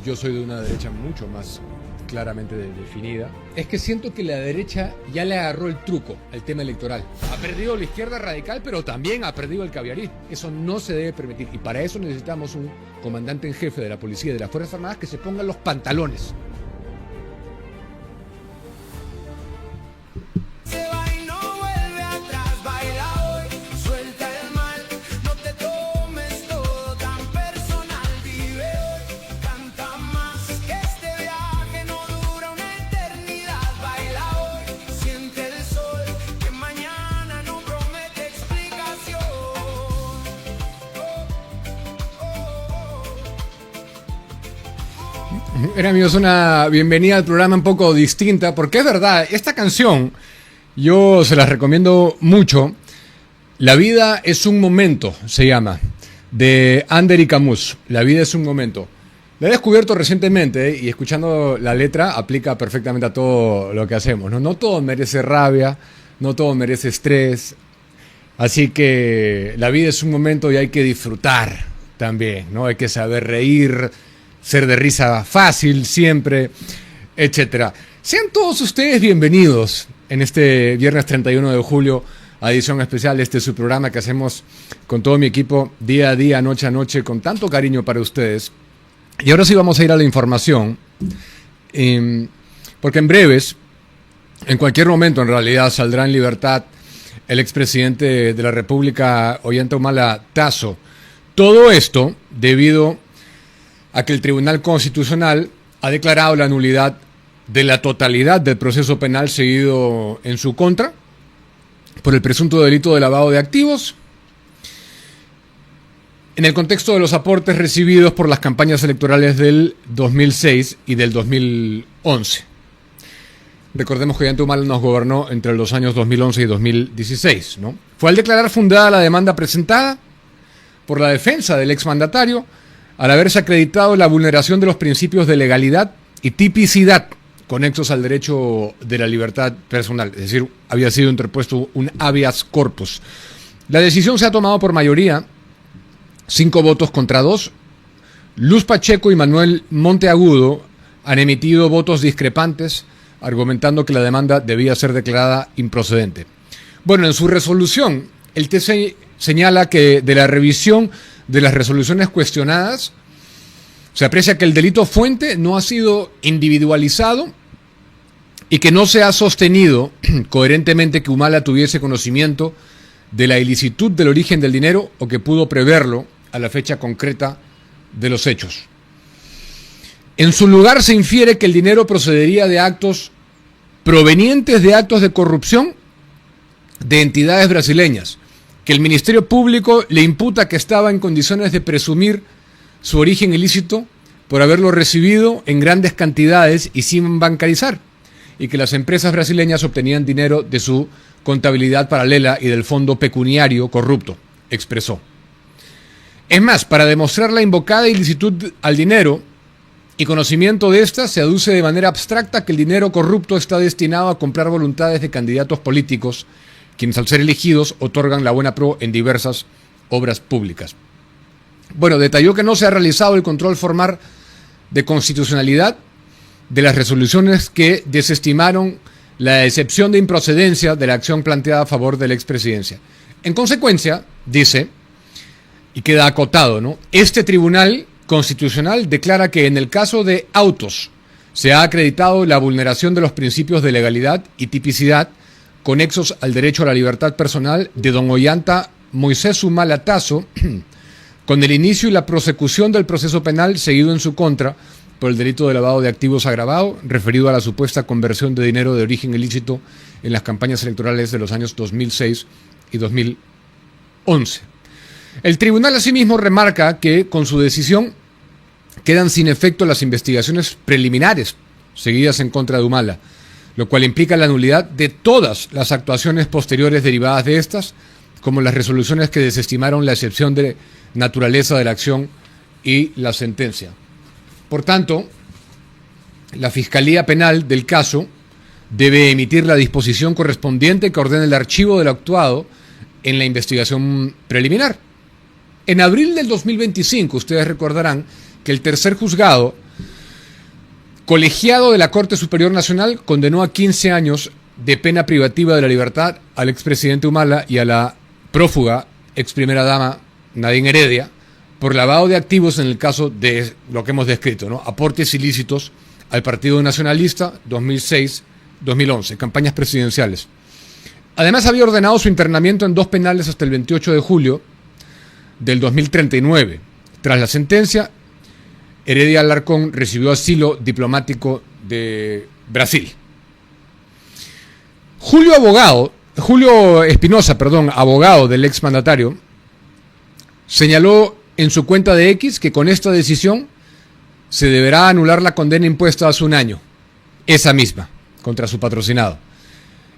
yo soy de una derecha mucho más claramente definida, es que siento que la derecha ya le agarró el truco al tema electoral. Ha perdido la izquierda radical, pero también ha perdido el caviarismo. Eso no se debe permitir. Y para eso necesitamos un comandante en jefe de la policía y de las Fuerzas Armadas que se ponga los pantalones. Era, amigos, una bienvenida al programa un poco distinta, porque es verdad, esta canción yo se la recomiendo mucho. La vida es un momento, se llama, de Ander y Camus. La vida es un momento. La he descubierto recientemente y escuchando la letra aplica perfectamente a todo lo que hacemos, ¿no? No todo merece rabia, no todo merece estrés. Así que la vida es un momento y hay que disfrutar también, ¿no? Hay que saber reír, ser de risa fácil siempre, etcétera. Sean todos ustedes bienvenidos en este viernes 31 de julio a edición especial. Este es su programa que hacemos con todo mi equipo día a día, noche a noche, con tanto cariño para ustedes. Y ahora sí vamos a ir a la información, porque en breves, en cualquier momento en realidad, saldrá en libertad el expresidente de la República, Ollanta Humala Tazo. Todo esto debido a que el Tribunal Constitucional ha declarado la nulidad de la totalidad del proceso penal seguido en su contra por el presunto delito de lavado de activos en el contexto de los aportes recibidos por las campañas electorales del 2006 y del 2011. Recordemos que Ollanta Humala nos gobernó entre los años 2011 y 2016, ¿no? Fue al declarar fundada la demanda presentada por la defensa del exmandatario al haberse acreditado la vulneración de los principios de legalidad y tipicidad conexos al derecho de la libertad personal, es decir, había sido interpuesto un habeas corpus. La decisión se ha tomado por mayoría, 5 votos contra 2. Luz Pacheco y Manuel Monteagudo han emitido votos discrepantes, argumentando que la demanda debía ser declarada improcedente. Bueno, en su resolución, el TC señala que de la revisión de las resoluciones cuestionadas, se aprecia que el delito fuente no ha sido individualizado y que no se ha sostenido coherentemente que Humala tuviese conocimiento de la ilicitud del origen del dinero o que pudo preverlo a la fecha concreta de los hechos. En su lugar se infiere que el dinero procedería de actos provenientes de actos de corrupción de entidades brasileñas, que el Ministerio Público le imputa que estaba en condiciones de presumir su origen ilícito por haberlo recibido en grandes cantidades y sin bancarizar, y que las empresas brasileñas obtenían dinero de su contabilidad paralela y del fondo pecuniario corrupto, expresó. Es más, para demostrar la invocada ilicitud al dinero y conocimiento de esta, se aduce de manera abstracta que el dinero corrupto está destinado a comprar voluntades de candidatos políticos, quienes al ser elegidos otorgan la buena pro en diversas obras públicas. Bueno, detalló que no se ha realizado el control formal de constitucionalidad de las resoluciones que desestimaron la excepción de improcedencia de la acción planteada a favor de la expresidencia. En consecuencia, dice, y queda acotado, ¿no? Este Tribunal Constitucional declara que en el caso de autos se ha acreditado la vulneración de los principios de legalidad y tipicidad conexos al derecho a la libertad personal de don Ollanta Moisés Humala Tazo, con el inicio y la prosecución del proceso penal seguido en su contra por el delito de lavado de activos agravado, referido a la supuesta conversión de dinero de origen ilícito en las campañas electorales de los años 2006 y 2011. El tribunal asimismo remarca que con su decisión quedan sin efecto las investigaciones preliminares seguidas en contra de Humala, lo cual implica la nulidad de todas las actuaciones posteriores derivadas de estas, como las resoluciones que desestimaron la excepción de naturaleza de la acción y la sentencia. Por tanto, la Fiscalía Penal del caso debe emitir la disposición correspondiente que ordene el archivo de lo actuado en la investigación preliminar. En abril del 2025, ustedes recordarán que el tercer juzgado colegiado de la Corte Superior Nacional condenó a 15 años de pena privativa de la libertad al expresidente Humala y a la prófuga ex primera dama Nadine Heredia por lavado de activos en el caso de lo que hemos descrito, ¿no? Aportes ilícitos al Partido Nacionalista 2006-2011, campañas presidenciales. Además había ordenado su internamiento en 2 penales hasta el 28 de julio del 2039. Tras la sentencia, Heredia Alarcón recibió asilo diplomático de Brasil. Julio Espinosa, abogado del exmandatario, señaló en su cuenta de X que con esta decisión se deberá anular la condena impuesta hace un año, esa misma, contra su patrocinado.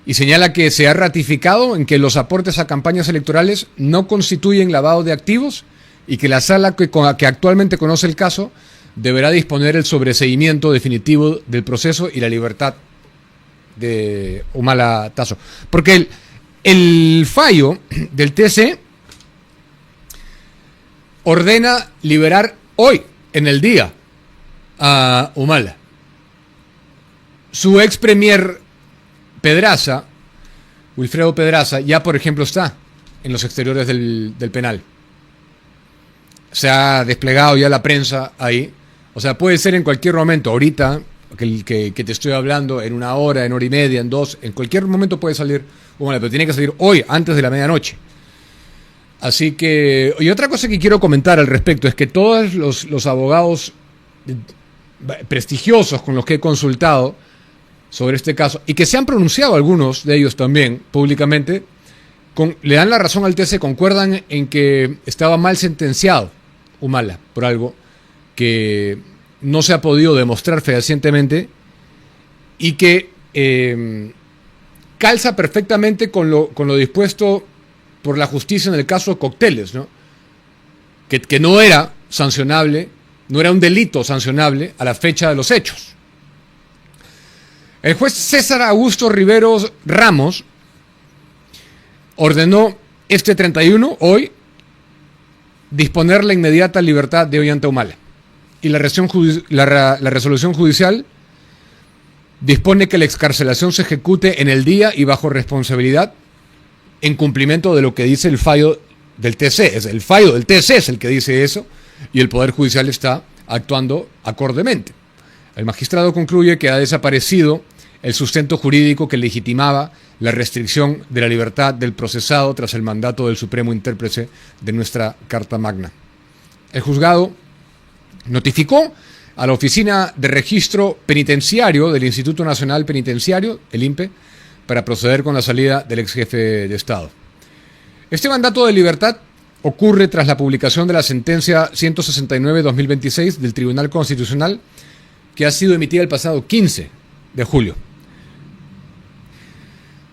Y señala que se ha ratificado en que los aportes a campañas electorales no constituyen lavado de activos y que la sala que actualmente conoce el caso deberá disponer el sobreseimiento definitivo del proceso y la libertad de Humala Tasso. Porque el fallo del TC ordena liberar hoy, en el día, a Humala. Su ex premier Pedraza, Wilfredo Pedraza, ya por ejemplo está en los exteriores del penal. Se ha desplegado ya la prensa ahí. O sea, puede ser en cualquier momento, ahorita, que te estoy hablando, en 1 hora, en 1 hora y media, en 2, en cualquier momento puede salir Humala, pero tiene que salir hoy, antes de la medianoche. Así que, y otra cosa que quiero comentar al respecto es que todos los abogados prestigiosos con los que he consultado sobre este caso, y que se han pronunciado algunos de ellos también públicamente, le dan la razón al TC, concuerdan en que estaba mal sentenciado Humala por algo que no se ha podido demostrar fehacientemente y que calza perfectamente con lo dispuesto por la justicia en el caso Cocteles, ¿no? Que no era sancionable, no era un delito sancionable a la fecha de los hechos. El juez César Augusto Riveros Ramos ordenó este 31, hoy, disponer la inmediata libertad de Ollanta Humala. Y la resolución judicial dispone que la excarcelación se ejecute en el día y bajo responsabilidad en cumplimiento de lo que dice el fallo del TC. El fallo del TC es el que dice eso y el Poder Judicial está actuando acordemente. El magistrado concluye que ha desaparecido el sustento jurídico que legitimaba la restricción de la libertad del procesado tras el mandato del Supremo Intérprete de nuestra Carta Magna. El juzgado notificó a la Oficina de Registro Penitenciario del Instituto Nacional Penitenciario, el INPE, para proceder con la salida del ex jefe de Estado. Este mandato de libertad ocurre tras la publicación de la sentencia 169-2026 del Tribunal Constitucional, que ha sido emitida el pasado 15 de julio.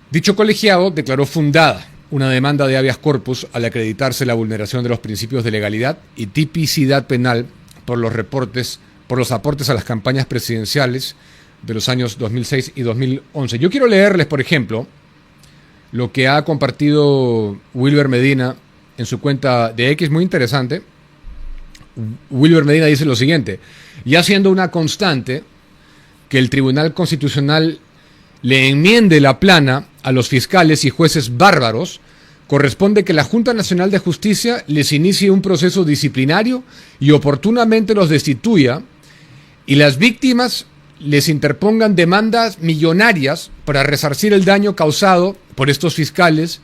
Dicho colegiado declaró fundada una demanda de habeas corpus al acreditarse la vulneración de los principios de legalidad y tipicidad penal por los aportes a las campañas presidenciales de los años 2006 y 2011. Yo quiero leerles, por ejemplo, lo que ha compartido Wilber Medina en su cuenta de X, muy interesante. Wilber Medina dice lo siguiente: ya siendo una constante que el Tribunal Constitucional le enmiende la plana a los fiscales y jueces bárbaros, corresponde que la Junta Nacional de Justicia les inicie un proceso disciplinario y oportunamente los destituya, y las víctimas les interpongan demandas millonarias para resarcir el daño causado por estos fiscales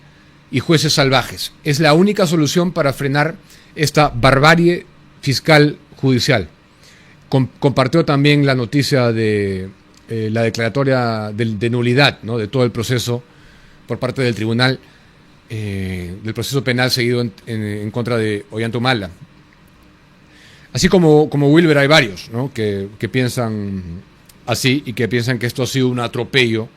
y jueces salvajes. Es la única solución para frenar esta barbarie fiscal judicial. Compartió también la noticia de la declaratoria de nulidad, ¿no?, de todo el proceso por parte del tribunal, del proceso penal seguido en contra de Ollanta Humala. Así como Wilber, hay varios, ¿no?, que piensan así y que piensan que esto ha sido un atropello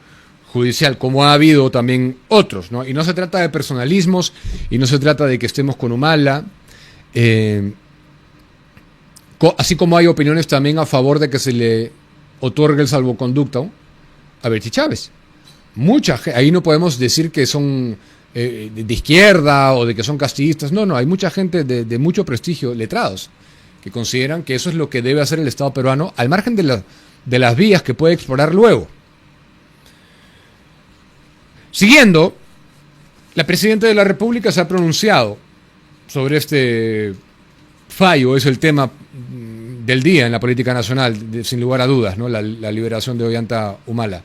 judicial, como ha habido también otros, ¿no? Y no se trata de personalismos y no se trata de que estemos con Humala, así como hay opiniones también a favor de que se le otorgue el salvoconducto a Berti Chávez. Ahí no podemos decir que son de izquierda o de que son castillistas. No, hay mucha gente de mucho prestigio, letrados, que consideran que eso es lo que debe hacer el Estado peruano, al margen de de las vías que puede explorar luego. Siguiendo, la Presidenta de la República se ha pronunciado sobre este fallo, es el tema del día en la política nacional, sin lugar a dudas, ¿no? La liberación de Ollanta Humala.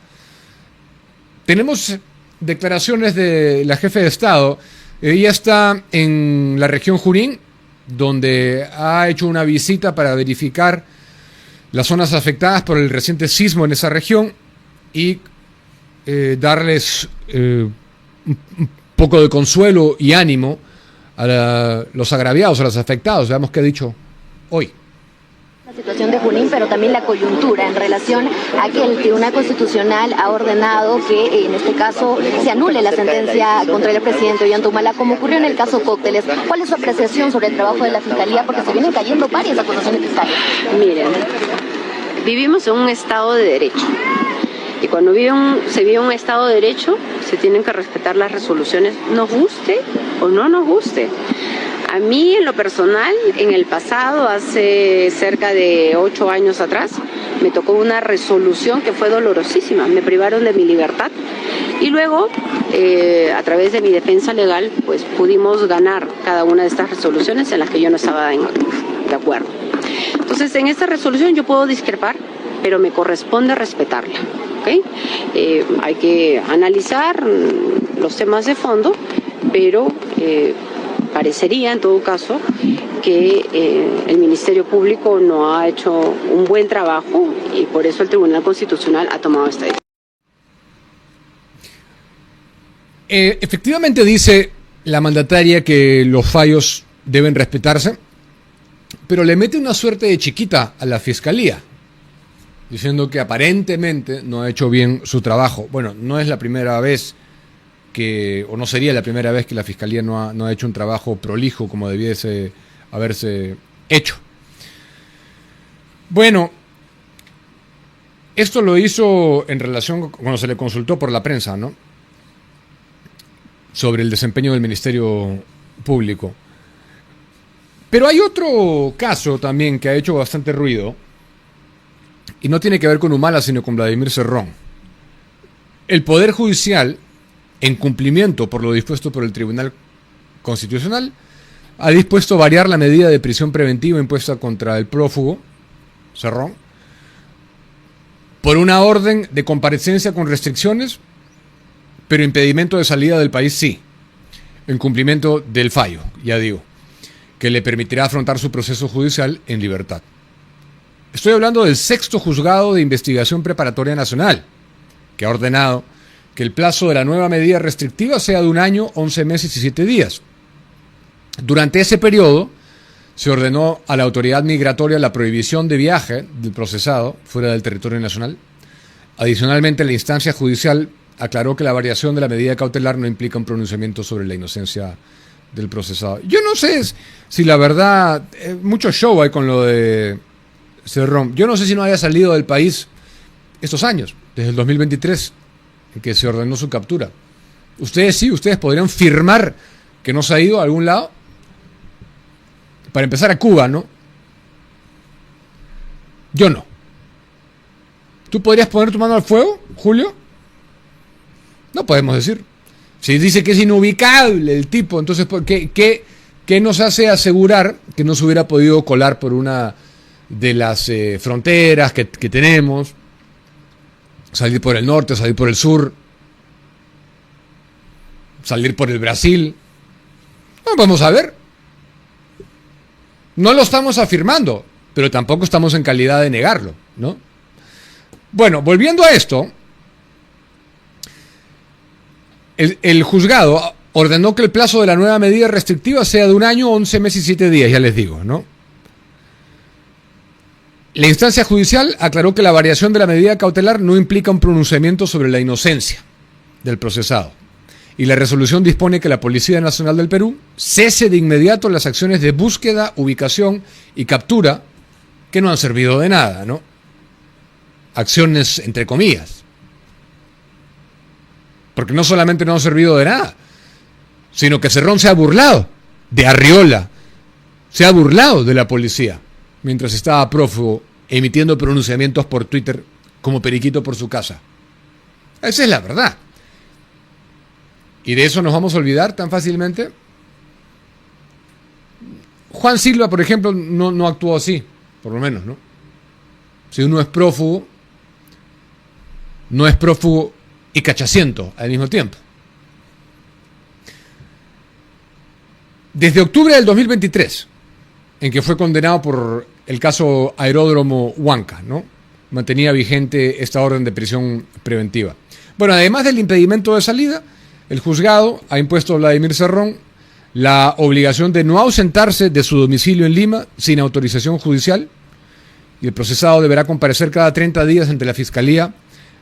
Tenemos declaraciones de la jefe de Estado. Ella está en la región Junín, donde ha hecho una visita para verificar las zonas afectadas por el reciente sismo en esa región y darles un poco de consuelo y ánimo a los agraviados, a los afectados. Veamos qué ha dicho hoy. La situación de Junín, pero también la coyuntura en relación a que el Tribunal Constitucional ha ordenado que en este caso se anule la sentencia contra el presidente Ollanta Humala, como ocurrió en el caso Cócteles. ¿Cuál es su apreciación sobre el trabajo de la Fiscalía? Porque se vienen cayendo varias acusaciones fiscales. Miren, vivimos en un Estado de Derecho. Y cuando se vive un Estado de Derecho, se tienen que respetar las resoluciones, nos guste o no nos guste. A mí, en lo personal, en el pasado, hace cerca de 8 años atrás, me tocó una resolución que fue dolorosísima. Me privaron de mi libertad y luego, a través de mi defensa legal, pues pudimos ganar cada una de estas resoluciones en las que yo no estaba de acuerdo. Entonces, en esta resolución yo puedo discrepar, pero me corresponde respetarla. ¿Okay? Hay que analizar los temas de fondo, pero parecería en todo caso que el Ministerio Público no ha hecho un buen trabajo y por eso el Tribunal Constitucional ha tomado esta decisión. Efectivamente dice la mandataria que los fallos deben respetarse, pero le mete una suerte de chiquita a la Fiscalía, diciendo que aparentemente no ha hecho bien su trabajo. Bueno, no es la primera vez o no sería la primera vez que la Fiscalía no ha hecho un trabajo prolijo como debiese haberse hecho. Bueno, esto lo hizo en relación cuando se le consultó por la prensa, ¿no? Sobre el desempeño del Ministerio Público. Pero hay otro caso también que ha hecho bastante ruido, y no tiene que ver con Humala, sino con Vladimir Cerrón. El Poder Judicial, en cumplimiento por lo dispuesto por el Tribunal Constitucional, ha dispuesto variar la medida de prisión preventiva impuesta contra el prófugo Cerrón por una orden de comparecencia con restricciones, pero impedimento de salida del país sí, en cumplimiento del fallo, ya digo, que le permitirá afrontar su proceso judicial en libertad. Estoy hablando del 6º Juzgado de Investigación Preparatoria Nacional, que ha ordenado que el plazo de la nueva medida restrictiva sea de 1 año, 11 meses y 7 días. Durante ese periodo, se ordenó a la autoridad migratoria la prohibición de viaje del procesado fuera del territorio nacional. Adicionalmente, la instancia judicial aclaró que la variación de la medida cautelar no implica un pronunciamiento sobre la inocencia del procesado. Yo no sé si la verdad, mucho show hay con lo de Cerrón. Yo no sé si no haya salido del país estos años, desde el 2023, en que se ordenó su captura. Ustedes sí, ustedes podrían firmar que no se ha ido a algún lado. Para empezar, a Cuba, ¿no? Yo no. ¿Tú podrías poner tu mano al fuego, Julio? No podemos decir. Si dice que es inubicable el tipo, entonces ¿qué nos hace asegurar que no se hubiera podido colar por una de las fronteras que tenemos? Salir por el norte, salir por el sur, salir por el Brasil. No podemos saber. No lo estamos afirmando, pero tampoco estamos en calidad de negarlo, ¿no? Bueno, volviendo a esto, el juzgado ordenó que el plazo de la nueva medida restrictiva sea de 1 año, 11 meses y 7 días, ya les digo, ¿no? La instancia judicial aclaró que la variación de la medida cautelar no implica un pronunciamiento sobre la inocencia del procesado. Y la resolución dispone que la Policía Nacional del Perú cese de inmediato las acciones de búsqueda, ubicación y captura que no han servido de nada, ¿no? Acciones entre comillas. Porque no solamente no han servido de nada, sino que Cerrón se ha burlado de Arriola, se ha burlado de la policía mientras estaba prófugo emitiendo pronunciamientos por Twitter como periquito por su casa. Esa es la verdad. ¿Y de eso nos vamos a olvidar tan fácilmente? Juan Silva, por ejemplo, no actuó así, por lo menos, ¿no? Si uno es prófugo, no es prófugo y cachaciento al mismo tiempo. Desde octubre del 2023, en que fue condenado por el caso Aeródromo Huanca, ¿no?, mantenía vigente esta orden de prisión preventiva. Bueno, además del impedimento de salida, el juzgado ha impuesto a Vladimir Cerrón la obligación de no ausentarse de su domicilio en Lima sin autorización judicial, y el procesado deberá comparecer cada 30 días ante la Fiscalía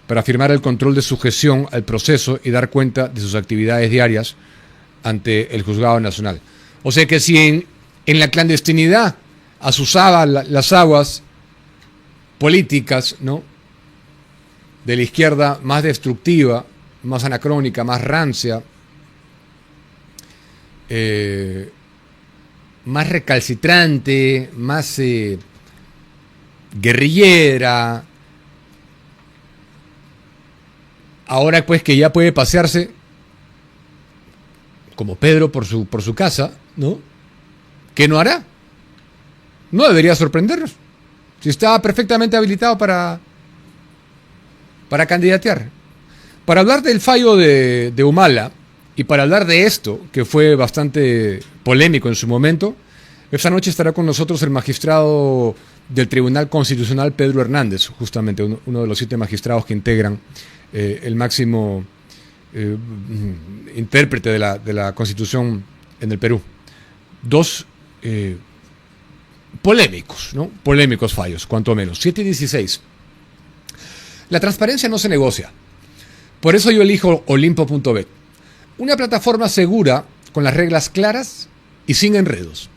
para firmar el control de sujeción al proceso y dar cuenta de sus actividades diarias ante el Juzgado Nacional. O sea que si en la clandestinidad azuzaba las aguas políticas, ¿no?, de la izquierda más destructiva, más anacrónica, más rancia, más recalcitrante, más guerrillera, ahora pues que ya puede pasearse como Pedro por su casa, ¿no?, ¿qué no hará? No debería sorprendernos, si está perfectamente habilitado para candidatear. Para hablar del fallo de Humala y para hablar de esto, que fue bastante polémico en su momento, esta noche estará con nosotros el magistrado del Tribunal Constitucional, Pedro Hernández, justamente uno de los 7 magistrados que integran el máximo intérprete de la Constitución en el Perú. 2 polémicos, ¿no?, polémicos fallos, cuanto menos. 7:16. La transparencia no se negocia. Por eso yo elijo Olimpo.bet, una plataforma segura con las reglas claras y sin enredos.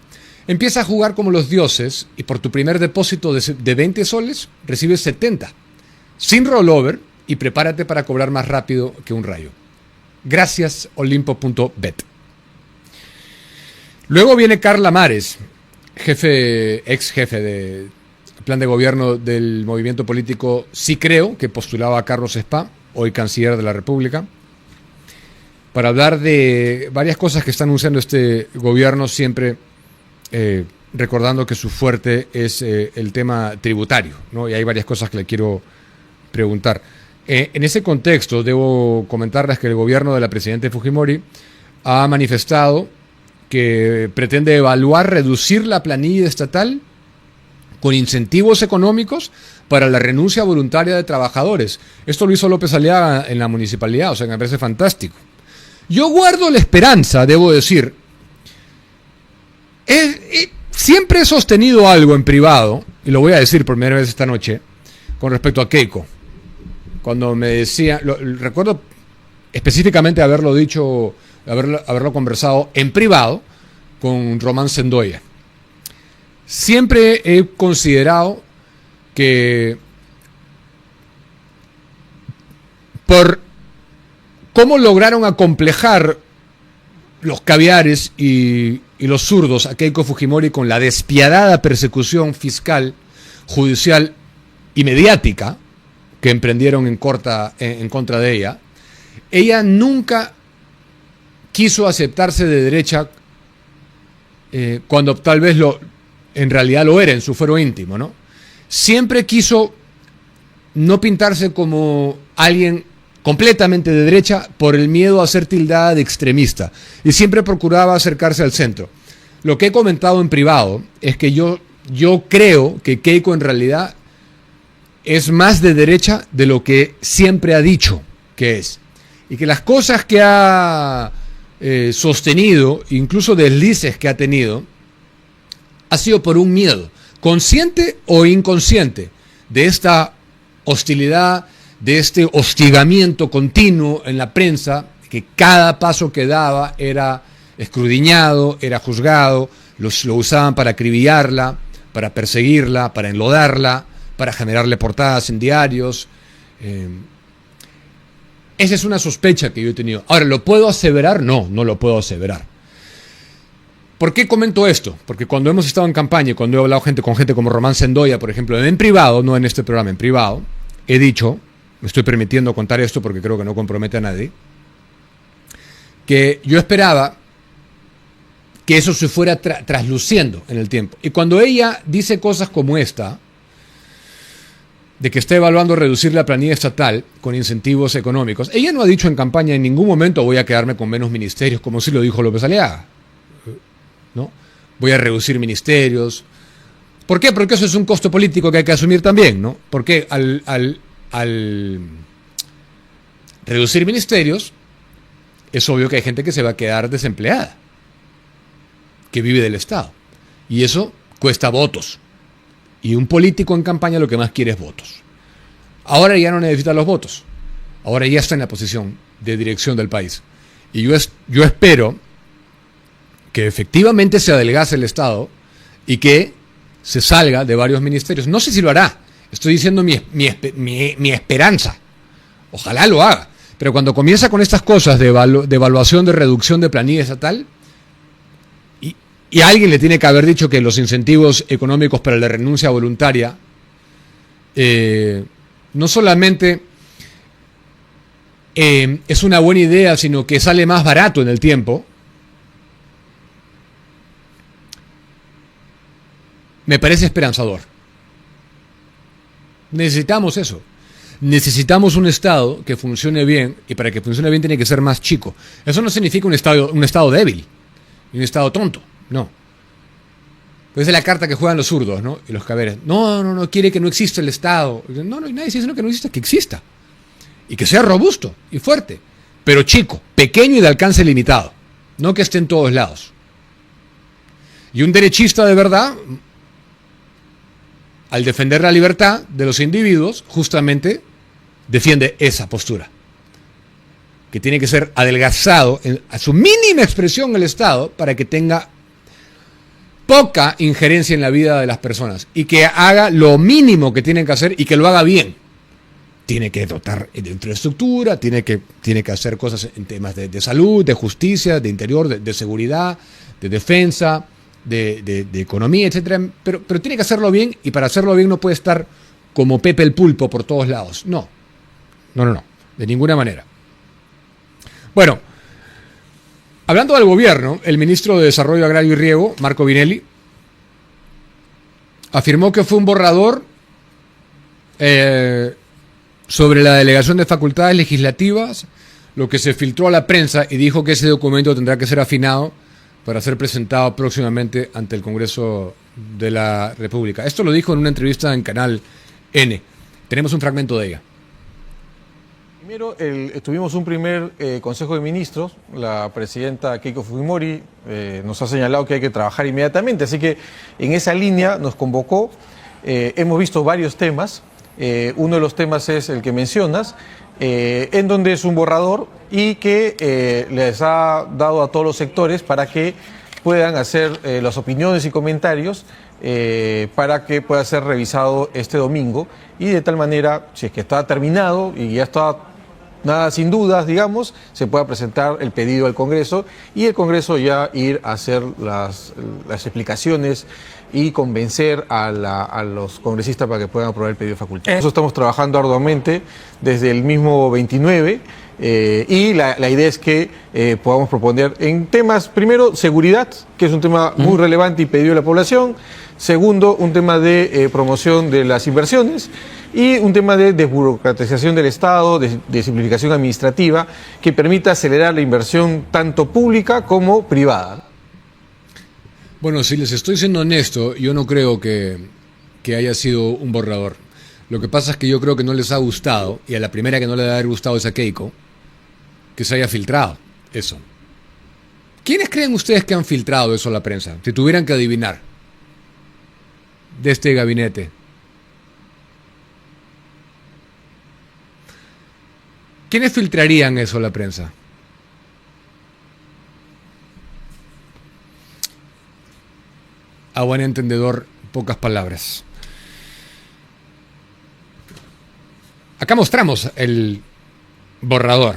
Empieza a jugar como los dioses y por tu primer depósito de 20 soles recibes 70, sin rollover, y prepárate para cobrar más rápido que un rayo. Gracias, Olimpo.bet. Luego viene Carla Mares, ex jefe de plan de gobierno del movimiento político Sí Creo, que postulaba a Carlos Spa, hoy canciller de la República, para hablar de varias cosas que está anunciando este gobierno, siempre recordando que su fuerte es el tema tributario, ¿no? Y hay varias cosas que le quiero preguntar. En ese contexto, debo comentarles que el gobierno de la presidenta Fujimori ha manifestado que pretende evaluar reducir la planilla estatal con incentivos económicos para la renuncia voluntaria de trabajadores. Esto lo hizo López Aliaga en la municipalidad, o sea, me parece fantástico. Yo guardo la esperanza, debo decir, siempre he sostenido algo en privado, y lo voy a decir por primera vez esta noche, con respecto a Keiko. Cuando me decía, recuerdo específicamente haberlo dicho, haberlo conversado en privado con Román Sendoya. Siempre he considerado que por cómo lograron acomplejar los caviares y los zurdos a Keiko Fujimori con la despiadada persecución fiscal, judicial y mediática que emprendieron en contra de ella, ella nunca quiso aceptarse de derecha cuando tal vez en realidad lo era en su fuero íntimo, ¿no? Siempre quiso no pintarse como alguien completamente de derecha por el miedo a ser tildada de extremista, y siempre procuraba acercarse al centro. Lo que he comentado en privado es que yo creo que Keiko en realidad es más de derecha de lo que siempre ha dicho que es, y que las cosas que ha sostenido, incluso deslices que ha tenido, ha sido por un miedo, consciente o inconsciente, de esta hostilidad, de este hostigamiento continuo en la prensa, que cada paso que daba era escrudiñado, era juzgado, lo usaban para acribillarla, para perseguirla, para enlodarla, para generarle portadas en diarios. Esa es una sospecha que yo he tenido. Ahora, ¿lo puedo aseverar? No lo puedo aseverar. ¿Por qué comento esto? Porque cuando hemos estado en campaña y cuando he hablado con gente como Román Sendoya, por ejemplo, en privado, no en este programa, en privado, he dicho, me estoy permitiendo contar esto porque creo que no compromete a nadie, que yo esperaba que eso se fuera trasluciendo en el tiempo. Y cuando ella dice cosas como esta, de que está evaluando reducir la planilla estatal con incentivos económicos, ella no ha dicho en campaña en ningún momento voy a quedarme con menos ministerios, como sí lo dijo López Aliaga, ¿no? Voy a reducir ministerios. ¿Por qué? Porque eso es un costo político que hay que asumir también, ¿no? Porque al reducir ministerios, es obvio que hay gente que se va a quedar desempleada, que vive del Estado. Y eso cuesta votos. Y un político en campaña lo que más quiere es votos. Ahora ya no necesita los votos. Ahora ya está en la posición de dirección del país. Y yo espero que efectivamente se adelgace el Estado y que se salga de varios ministerios. No sé si lo hará. Estoy diciendo mi esperanza. Ojalá lo haga. Pero cuando comienza con estas cosas de evaluación, de reducción de planilla estatal, y alguien le tiene que haber dicho que los incentivos económicos para la renuncia voluntaria no solamente es una buena idea, sino que sale más barato en el tiempo, me parece esperanzador. Necesitamos eso. Necesitamos un Estado que funcione bien, y para que funcione bien tiene que ser más chico. Eso no significa un Estado débil, un Estado tonto, no. Pues es la carta que juegan los zurdos, ¿no? Y los caberes. No, quiere que no exista el Estado. No, nadie dice que no exista, que exista. Y que sea robusto y fuerte, pero chico, pequeño y de alcance limitado. No que esté en todos lados. Y un derechista de verdad, al defender la libertad de los individuos, justamente defiende esa postura. Que tiene que ser adelgazado a su mínima expresión el Estado para que tenga poca injerencia en la vida de las personas y que haga lo mínimo que tienen que hacer y que lo haga bien. Tiene que dotar de infraestructura, tiene que hacer cosas en temas de salud, de justicia, de interior, de seguridad, de defensa, de economía, etcétera, pero tiene que hacerlo bien, y para hacerlo bien no puede estar como Pepe el Pulpo por todos lados. No, de ninguna manera. Bueno, hablando del gobierno, el ministro de Desarrollo Agrario y Riego, Marco Vinelli, afirmó que fue un borrador sobre la delegación de facultades legislativas lo que se filtró a la prensa, y dijo que ese documento tendrá que ser afinado para ser presentado próximamente ante el Congreso de la República. Esto lo dijo en una entrevista en Canal N. Tenemos un fragmento de ella. Primero, tuvimos un primer Consejo de Ministros. La presidenta Keiko Fujimori nos ha señalado que hay que trabajar inmediatamente, así que en esa línea nos convocó. Hemos visto varios temas. Uno de los temas es el que mencionas, en donde es un borrador y que les ha dado a todos los sectores para que puedan hacer las opiniones y comentarios para que pueda ser revisado este domingo, y de tal manera, si es que está terminado y ya está nada sin dudas, digamos, se pueda presentar el pedido al Congreso y el Congreso ya ir a hacer las explicaciones y convencer a los congresistas para que puedan aprobar el pedido de facultad. Eso estamos trabajando arduamente desde el mismo 29 y la idea es que podamos proponer en temas, primero, seguridad, que es un tema muy relevante y pedido de la población. Segundo, un tema de promoción de las inversiones y un tema de desburocratización del Estado, de simplificación administrativa, que permita acelerar la inversión tanto pública como privada. Bueno, si les estoy siendo honesto, yo no creo que haya sido un borrador. Lo que pasa es que yo creo que no les ha gustado, y a la primera que no le debe haber gustado es a Keiko, que se haya filtrado eso. ¿Quiénes creen ustedes que han filtrado eso a la prensa? Si tuvieran que adivinar, de este gabinete. ¿Quiénes filtrarían eso a la prensa? A buen entendedor, pocas palabras. Acá mostramos el borrador.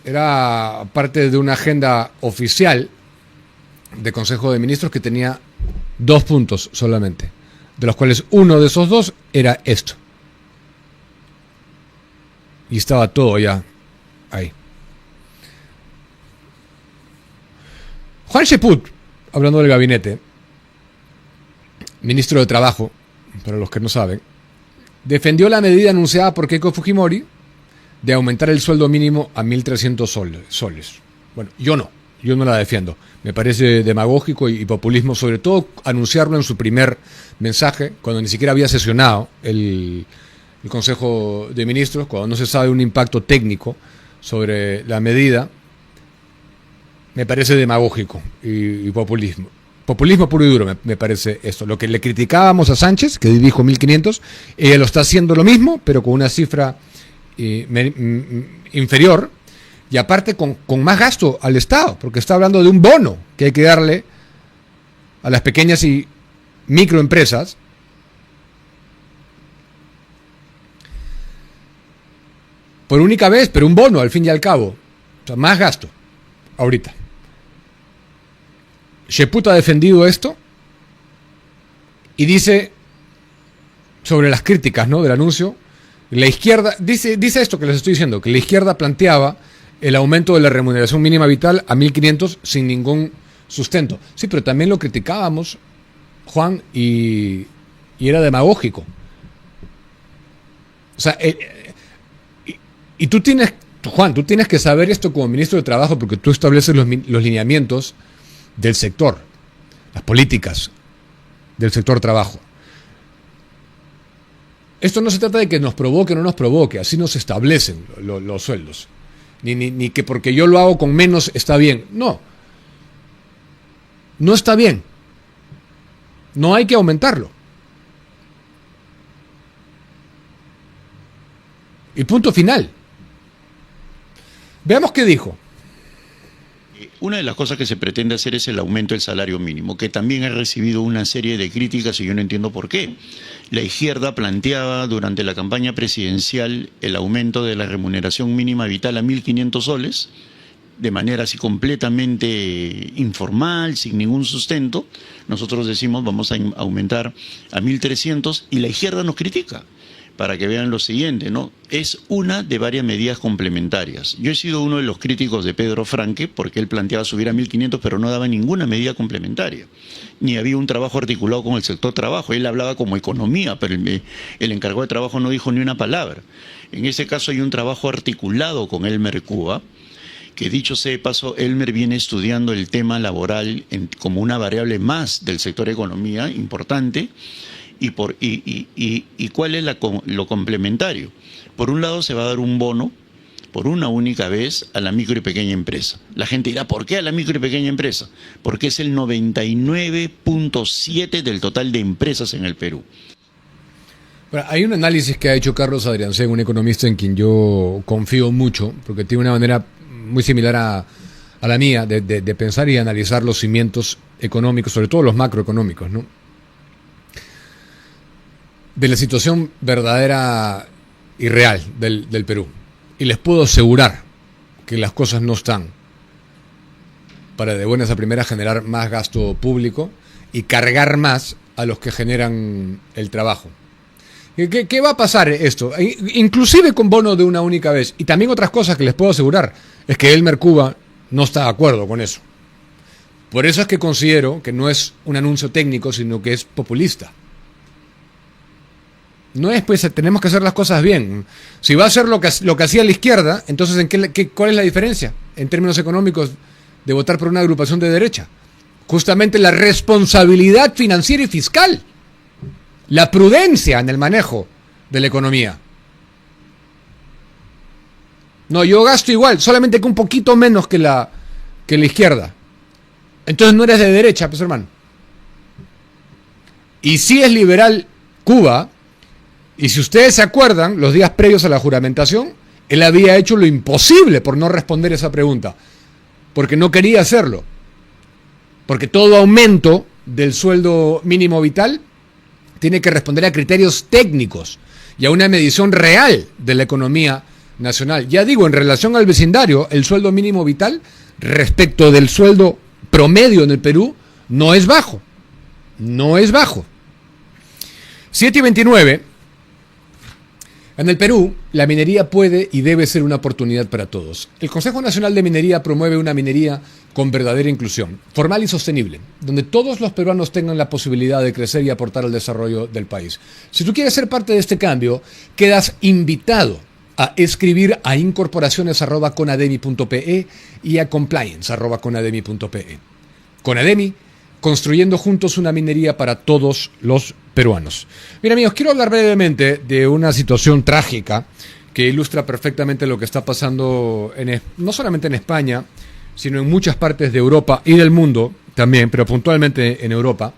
Era parte de una agenda oficial de Consejo de Ministros que tenía 2 puntos solamente, de los cuales uno de esos 2 era esto. Y estaba todo ya ahí. Juan Cheput, hablando del gabinete, ministro de Trabajo, para los que no saben, defendió la medida anunciada por Keiko Fujimori de aumentar el sueldo mínimo a 1.300 soles. Bueno, yo no la defiendo. Me parece demagógico y populismo, sobre todo anunciarlo en su primer mensaje, cuando ni siquiera había sesionado el Consejo de Ministros, cuando no se sabe un impacto técnico sobre la medida. Me parece demagógico y populismo. Populismo puro y duro me parece esto. Lo que le criticábamos a Sánchez, que dijo 1.500, ella lo está haciendo lo mismo, pero con una cifra inferior, y aparte con más gasto al Estado, porque está hablando de un bono que hay que darle a las pequeñas y microempresas. Por única vez, pero un bono al fin y al cabo. O sea, más gasto ahorita. Cheput ha defendido esto y dice sobre las críticas, ¿no?, del anuncio. La izquierda dice esto que les estoy diciendo, que la izquierda planteaba el aumento de la remuneración mínima vital a 1.500 sin ningún sustento. Sí, pero también lo criticábamos, Juan, y era demagógico. O sea, y tú tienes, Juan, tú tienes que saber esto como ministro de Trabajo, porque tú estableces los lineamientos del sector, las políticas del sector trabajo. Esto no se trata de que nos provoque o no nos provoque, así no se establecen los sueldos. Ni que porque yo lo hago con menos está bien. No está bien. No hay que aumentarlo. Y punto final. Veamos qué dijo. Una de las cosas que se pretende hacer es el aumento del salario mínimo, que también ha recibido una serie de críticas y yo no entiendo por qué. La izquierda planteaba durante la campaña presidencial el aumento de la remuneración mínima vital a 1.500 soles, de manera así completamente informal, sin ningún sustento. Nosotros decimos vamos a aumentar a 1.300 y la izquierda nos critica. Para que vean lo siguiente, ¿no? Es una de varias medidas complementarias. Yo he sido uno de los críticos de Pedro Franque porque él planteaba subir a 1.500 pero no daba ninguna medida complementaria. Ni había un trabajo articulado con el sector trabajo. Él hablaba como economía, pero el encargado de trabajo no dijo ni una palabra. En ese caso hay un trabajo articulado con Elmer Cuba, que dicho sea de paso, Elmer viene estudiando el tema laboral como una variable más del sector economía importante. ¿Y cuál es lo complementario? Por un lado se va a dar un bono por una única vez a la micro y pequeña empresa. La gente dirá, ¿por qué a la micro y pequeña empresa? Porque es el 99.7% del total de empresas en el Perú. Bueno, hay un análisis que ha hecho Carlos Adriancén, un economista en quien yo confío mucho, porque tiene una manera muy similar a la mía de pensar y analizar los cimientos económicos, sobre todo los macroeconómicos, ¿no?, de la situación verdadera y real del Perú. Y les puedo asegurar que las cosas no están para de buenas a primeras generar más gasto público y cargar más a los que generan el trabajo. ¿Qué va a pasar esto? Inclusive con bono de una única vez. Y también otras cosas que les puedo asegurar es que Elmer Cuba no está de acuerdo con eso. Por eso es que considero que no es un anuncio técnico, sino que es populista. No es, pues, tenemos que hacer las cosas bien. Si va a hacer lo que hacía la izquierda, entonces ¿cuál es la diferencia en términos económicos de votar por una agrupación de derecha? Justamente la responsabilidad financiera y fiscal, la prudencia en el manejo de la economía. No, yo gasto igual, solamente que un poquito menos que la izquierda. Entonces no eres de derecha, pues, hermano. Y si es liberal Cuba. Y si ustedes se acuerdan, los días previos a la juramentación, él había hecho lo imposible por no responder esa pregunta, porque no quería hacerlo. Porque todo aumento del sueldo mínimo vital tiene que responder a criterios técnicos y a una medición real de la economía nacional. Ya digo, en relación al vecindario, el sueldo mínimo vital respecto del sueldo promedio en el Perú no es bajo. No es bajo. 7:29. En el Perú, la minería puede y debe ser una oportunidad para todos. El Consejo Nacional de Minería promueve una minería con verdadera inclusión, formal y sostenible, donde todos los peruanos tengan la posibilidad de crecer y aportar al desarrollo del país. Si tú quieres ser parte de este cambio, quedas invitado a escribir a incorporaciones@conademi.pe y a compliance@conademi.pe. Conademi, construyendo juntos una minería para todos los peruanos. Mira, amigos, quiero hablar brevemente de una situación trágica que ilustra perfectamente lo que está pasando no solamente en España, sino en muchas partes de Europa y del mundo también, pero puntualmente en Europa,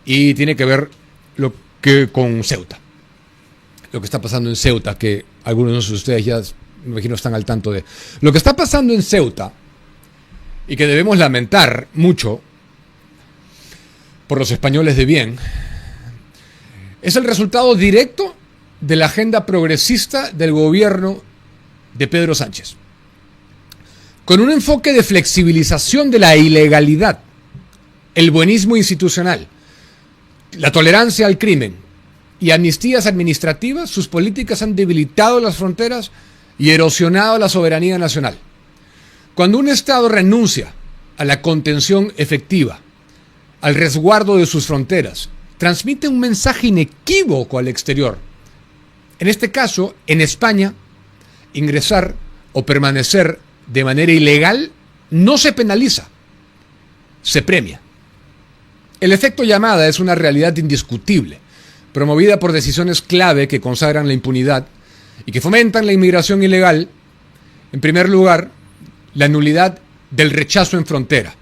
y tiene que ver con Ceuta. Lo que está pasando en Ceuta, que algunos de ustedes ya, me imagino, están al tanto de. Lo que está pasando en Ceuta, y que debemos lamentar mucho por los españoles de bien, es el resultado directo de la agenda progresista del gobierno de Pedro Sánchez. Con un enfoque de flexibilización de la ilegalidad, el buenismo institucional, la tolerancia al crimen y amnistías administrativas, sus políticas han debilitado las fronteras y erosionado la soberanía nacional. Cuando un Estado renuncia a la contención efectiva, al resguardo de sus fronteras, transmite un mensaje inequívoco al exterior. En este caso, en España, ingresar o permanecer de manera ilegal no se penaliza, se premia. El efecto llamada es una realidad indiscutible, promovida por decisiones clave que consagran la impunidad y que fomentan la inmigración ilegal. En primer lugar, la nulidad del rechazo en frontera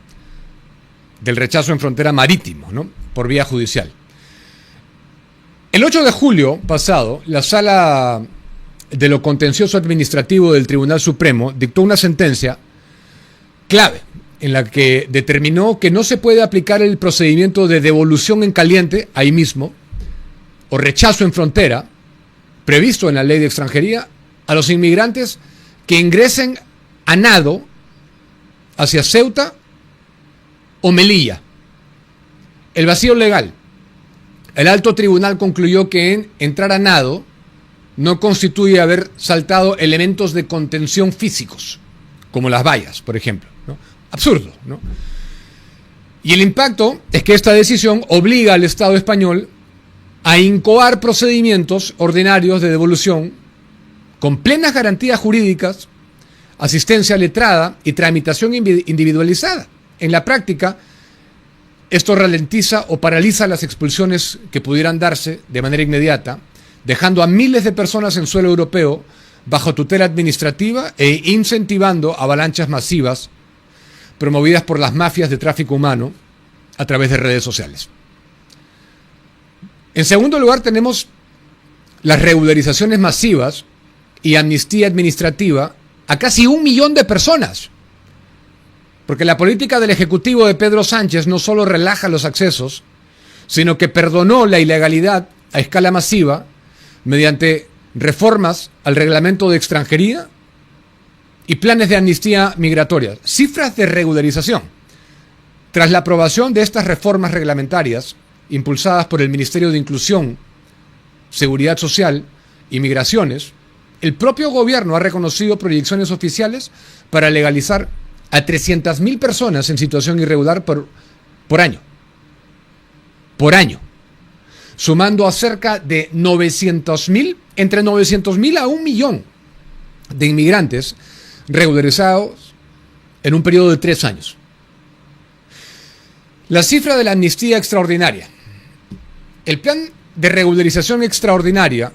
marítimo, ¿no?, por vía judicial. El 8 de julio pasado, la Sala de lo Contencioso Administrativo del Tribunal Supremo dictó una sentencia clave en la que determinó que no se puede aplicar el procedimiento de devolución en caliente, ahí mismo, o rechazo en frontera, previsto en la Ley de Extranjería, a los inmigrantes que ingresen a nado hacia Ceuta o Melilla. El vacío legal. El alto tribunal concluyó que entrar a nado no constituye haber saltado elementos de contención físicos, como las vallas, por ejemplo, ¿no? Absurdo, ¿no? Y el impacto es que esta decisión obliga al Estado español a incoar procedimientos ordinarios de devolución con plenas garantías jurídicas, asistencia letrada y tramitación individualizada. En la práctica, esto ralentiza o paraliza las expulsiones que pudieran darse de manera inmediata, dejando a miles de personas en suelo europeo bajo tutela administrativa e incentivando avalanchas masivas promovidas por las mafias de tráfico humano a través de redes sociales. En segundo lugar, tenemos las regularizaciones masivas y amnistía administrativa a casi 1 millón de personas. Porque la política del Ejecutivo de Pedro Sánchez no solo relaja los accesos, sino que perdonó la ilegalidad a escala masiva mediante reformas al reglamento de extranjería y planes de amnistía migratoria. Cifras de regularización. Tras la aprobación de estas reformas reglamentarias, impulsadas por el Ministerio de Inclusión, Seguridad Social y Migraciones, el propio gobierno ha reconocido proyecciones oficiales para legalizar a 300.000 personas en situación irregular por año. Por año. Sumando a cerca de 900.000, entre 900.000 a 1 millón de inmigrantes regularizados en un periodo de 3 años. La cifra de la amnistía extraordinaria. El plan de regularización extraordinaria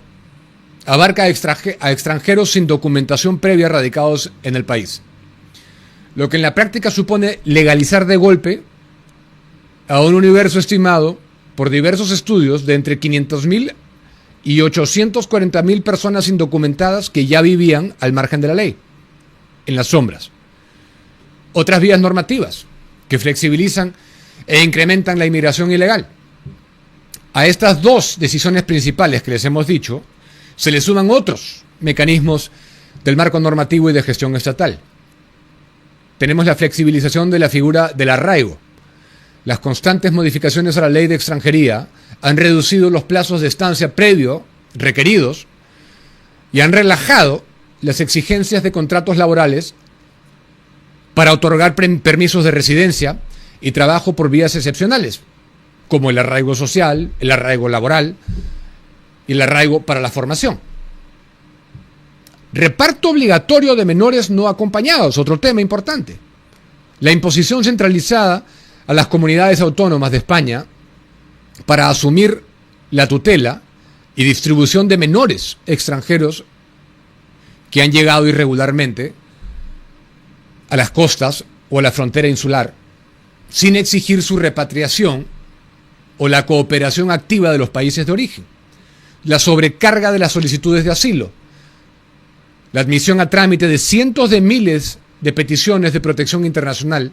abarca a extranjeros sin documentación previa radicados en el país, lo que en la práctica supone legalizar de golpe a un universo estimado por diversos estudios de entre 500.000 y 840.000 personas indocumentadas que ya vivían al margen de la ley, en las sombras. Otras vías normativas que flexibilizan e incrementan la inmigración ilegal. A estas dos decisiones principales que les hemos dicho, se le suman otros mecanismos del marco normativo y de gestión estatal. tenemos la flexibilización de la figura del arraigo. Las constantes modificaciones a la ley de extranjería han reducido los plazos de estancia previo requeridos y han relajado las exigencias de contratos laborales para otorgar permisos de residencia y trabajo por vías excepcionales, como el arraigo social, el arraigo laboral y el arraigo para la formación. Reparto obligatorio de menores no acompañados, otro tema importante. La imposición centralizada a las comunidades autónomas de España para asumir la tutela y distribución de menores extranjeros que han llegado irregularmente a las costas o a la frontera insular, sin exigir su repatriación o la cooperación activa de los países de origen. La sobrecarga de las solicitudes de asilo, la admisión a trámite de cientos de miles de peticiones de protección internacional,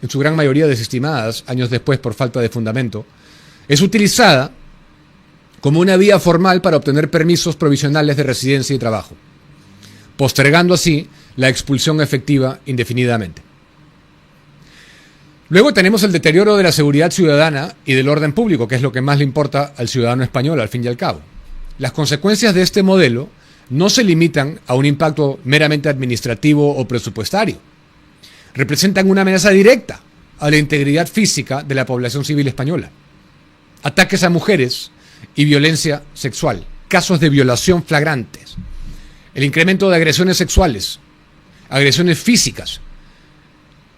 en su gran mayoría desestimadas años después por falta de fundamento, es utilizada como una vía formal para obtener permisos provisionales de residencia y trabajo, postergando así la expulsión efectiva indefinidamente. Luego tenemos el deterioro de la seguridad ciudadana y del orden público, que es lo que más le importa al ciudadano español, al fin y al cabo. Las consecuencias de este modelo no se limitan a un impacto meramente administrativo o presupuestario. Representan una amenaza directa a la integridad física de la población civil española. Ataques a mujeres y violencia sexual, casos de violación flagrantes, el incremento de agresiones sexuales, agresiones físicas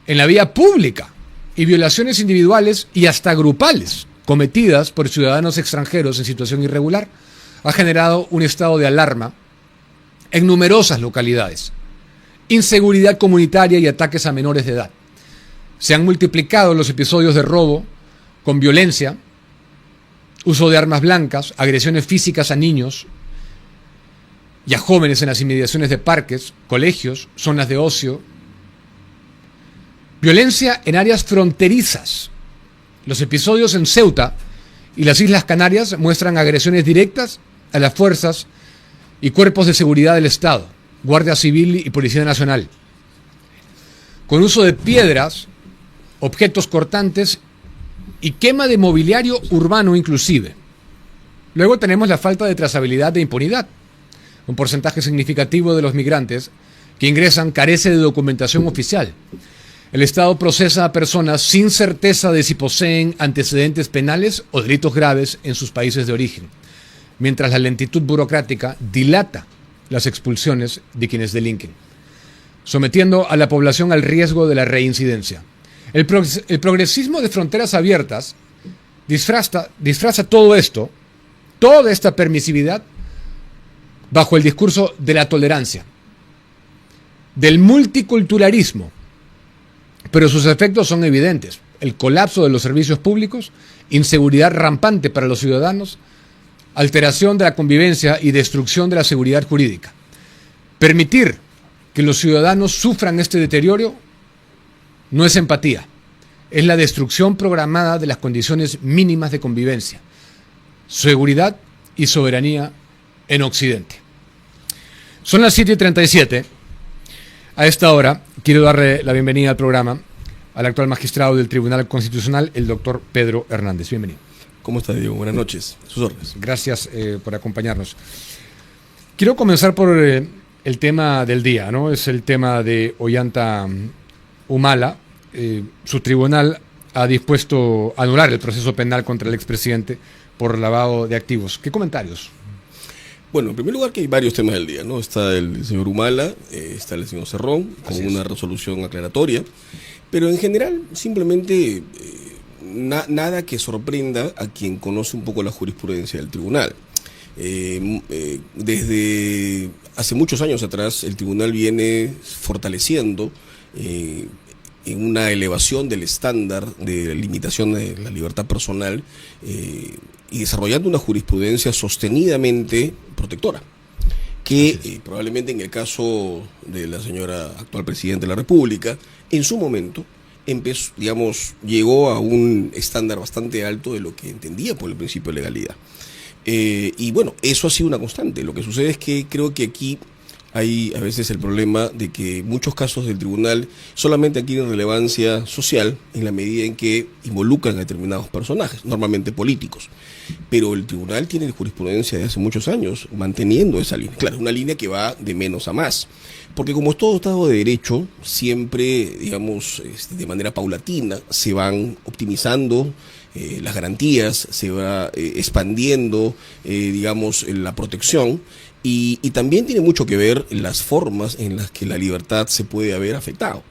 en la vía pública y violaciones individuales y hasta grupales cometidas por ciudadanos extranjeros en situación irregular, ha generado un estado de alarma en numerosas localidades. Inseguridad comunitaria y ataques a menores de edad. Se han multiplicado los episodios de robo con violencia, uso de armas blancas, agresiones físicas a niños y a jóvenes en las inmediaciones de parques, colegios, zonas de ocio. Violencia en áreas fronterizas. Los episodios en Ceuta y las Islas Canarias muestran agresiones directas a las fuerzas y cuerpos de seguridad del Estado, Guardia Civil y Policía Nacional, con uso de piedras, objetos cortantes y quema de mobiliario urbano inclusive. Luego tenemos la falta de trazabilidad e impunidad. Un porcentaje significativo de los migrantes que ingresan carece de documentación oficial. El Estado procesa a personas sin certeza de si poseen antecedentes penales o delitos graves en sus países de origen, mientras la lentitud burocrática dilata las expulsiones de quienes delinquen, sometiendo a la población al riesgo de la reincidencia. El progresismo de fronteras abiertas disfraza todo esto, toda esta permisividad, bajo el discurso de la tolerancia, del multiculturalismo, pero sus efectos son evidentes: el colapso de los servicios públicos, inseguridad rampante para los ciudadanos, alteración de la convivencia y destrucción de la seguridad jurídica. Permitir que los ciudadanos sufran este deterioro no es empatía, es la destrucción programada de las condiciones mínimas de convivencia, seguridad y soberanía en Occidente. Son las 7:37. A esta hora quiero darle la bienvenida al programa al actual magistrado del Tribunal Constitucional, el doctor Pedro Hernández. Bienvenido. ¿Cómo está, Diego? Buenas noches. Sus órdenes. Gracias por acompañarnos. Quiero comenzar por el tema del día, ¿no? Es el tema de Ollanta Humala. Su tribunal ha dispuesto anular el proceso penal contra el expresidente por lavado de activos. ¿Qué comentarios? Bueno, en primer lugar que hay varios temas del día, ¿no? Está el señor Humala, está el señor Cerrón, con una resolución aclaratoria, pero en general simplemente nada que sorprenda a quien conoce un poco la jurisprudencia del tribunal. Desde hace muchos años atrás el tribunal viene fortaleciendo en una elevación del estándar de limitación de la libertad personal y desarrollando una jurisprudencia sostenidamente protectora, que probablemente en el caso de la señora actual Presidenta de la República, en su momento llegó a un estándar bastante alto de lo que entendía por el principio de legalidad. Y bueno, eso ha sido una constante. Lo que sucede es que creo que aquí hay a veces el problema de que muchos casos del tribunal solamente adquieren relevancia social en la medida en que involucran a determinados personajes, normalmente políticos. Pero el tribunal tiene jurisprudencia de hace muchos años manteniendo esa línea. Claro, una línea que va de menos a más. Porque como es todo Estado de Derecho, siempre, digamos, de manera paulatina, se van optimizando las garantías, se va expandiendo, digamos, la protección. Y también tiene mucho que ver las formas en las que la libertad se puede haber afectado.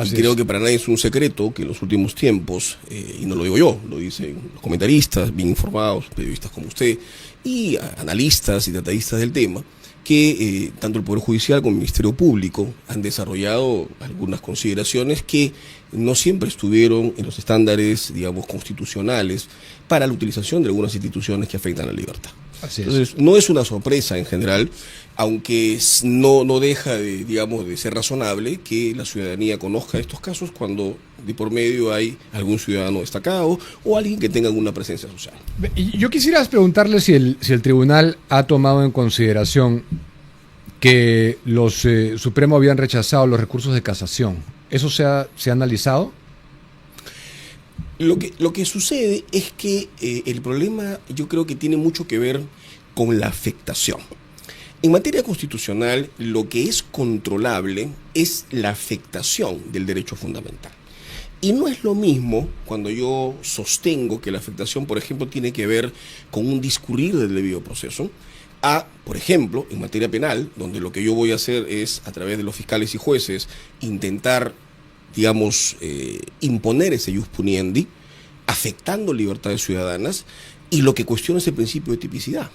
Y creo que para nadie es un secreto que en los últimos tiempos, y no lo digo yo, lo dicen los comentaristas bien informados, periodistas como usted, y analistas y tratadistas del tema, que tanto el Poder Judicial como el Ministerio Público han desarrollado algunas consideraciones que no siempre estuvieron en los estándares, digamos, constitucionales para la utilización de algunas instituciones que afectan a la libertad. Entonces, no es una sorpresa en general, aunque no deja de, digamos, de ser razonable que la ciudadanía conozca estos casos cuando de por medio hay algún ciudadano destacado o alguien que tenga alguna presencia social. Yo quisiera preguntarle si el tribunal ha tomado en consideración que los Supremo habían rechazado los recursos de casación. ¿Eso se ha analizado? Lo que sucede es que el problema yo creo que tiene mucho que ver con la afectación. En materia constitucional, lo que es controlable es la afectación del derecho fundamental. Y no es lo mismo cuando yo sostengo que la afectación, por ejemplo, tiene que ver con un discurrir del debido proceso, a, por ejemplo, en materia penal, donde lo que yo voy a hacer es, a través de los fiscales y jueces, intentar, digamos, imponer ese ius puniendi, afectando libertades ciudadanas, y lo que cuestiona es el principio de tipicidad.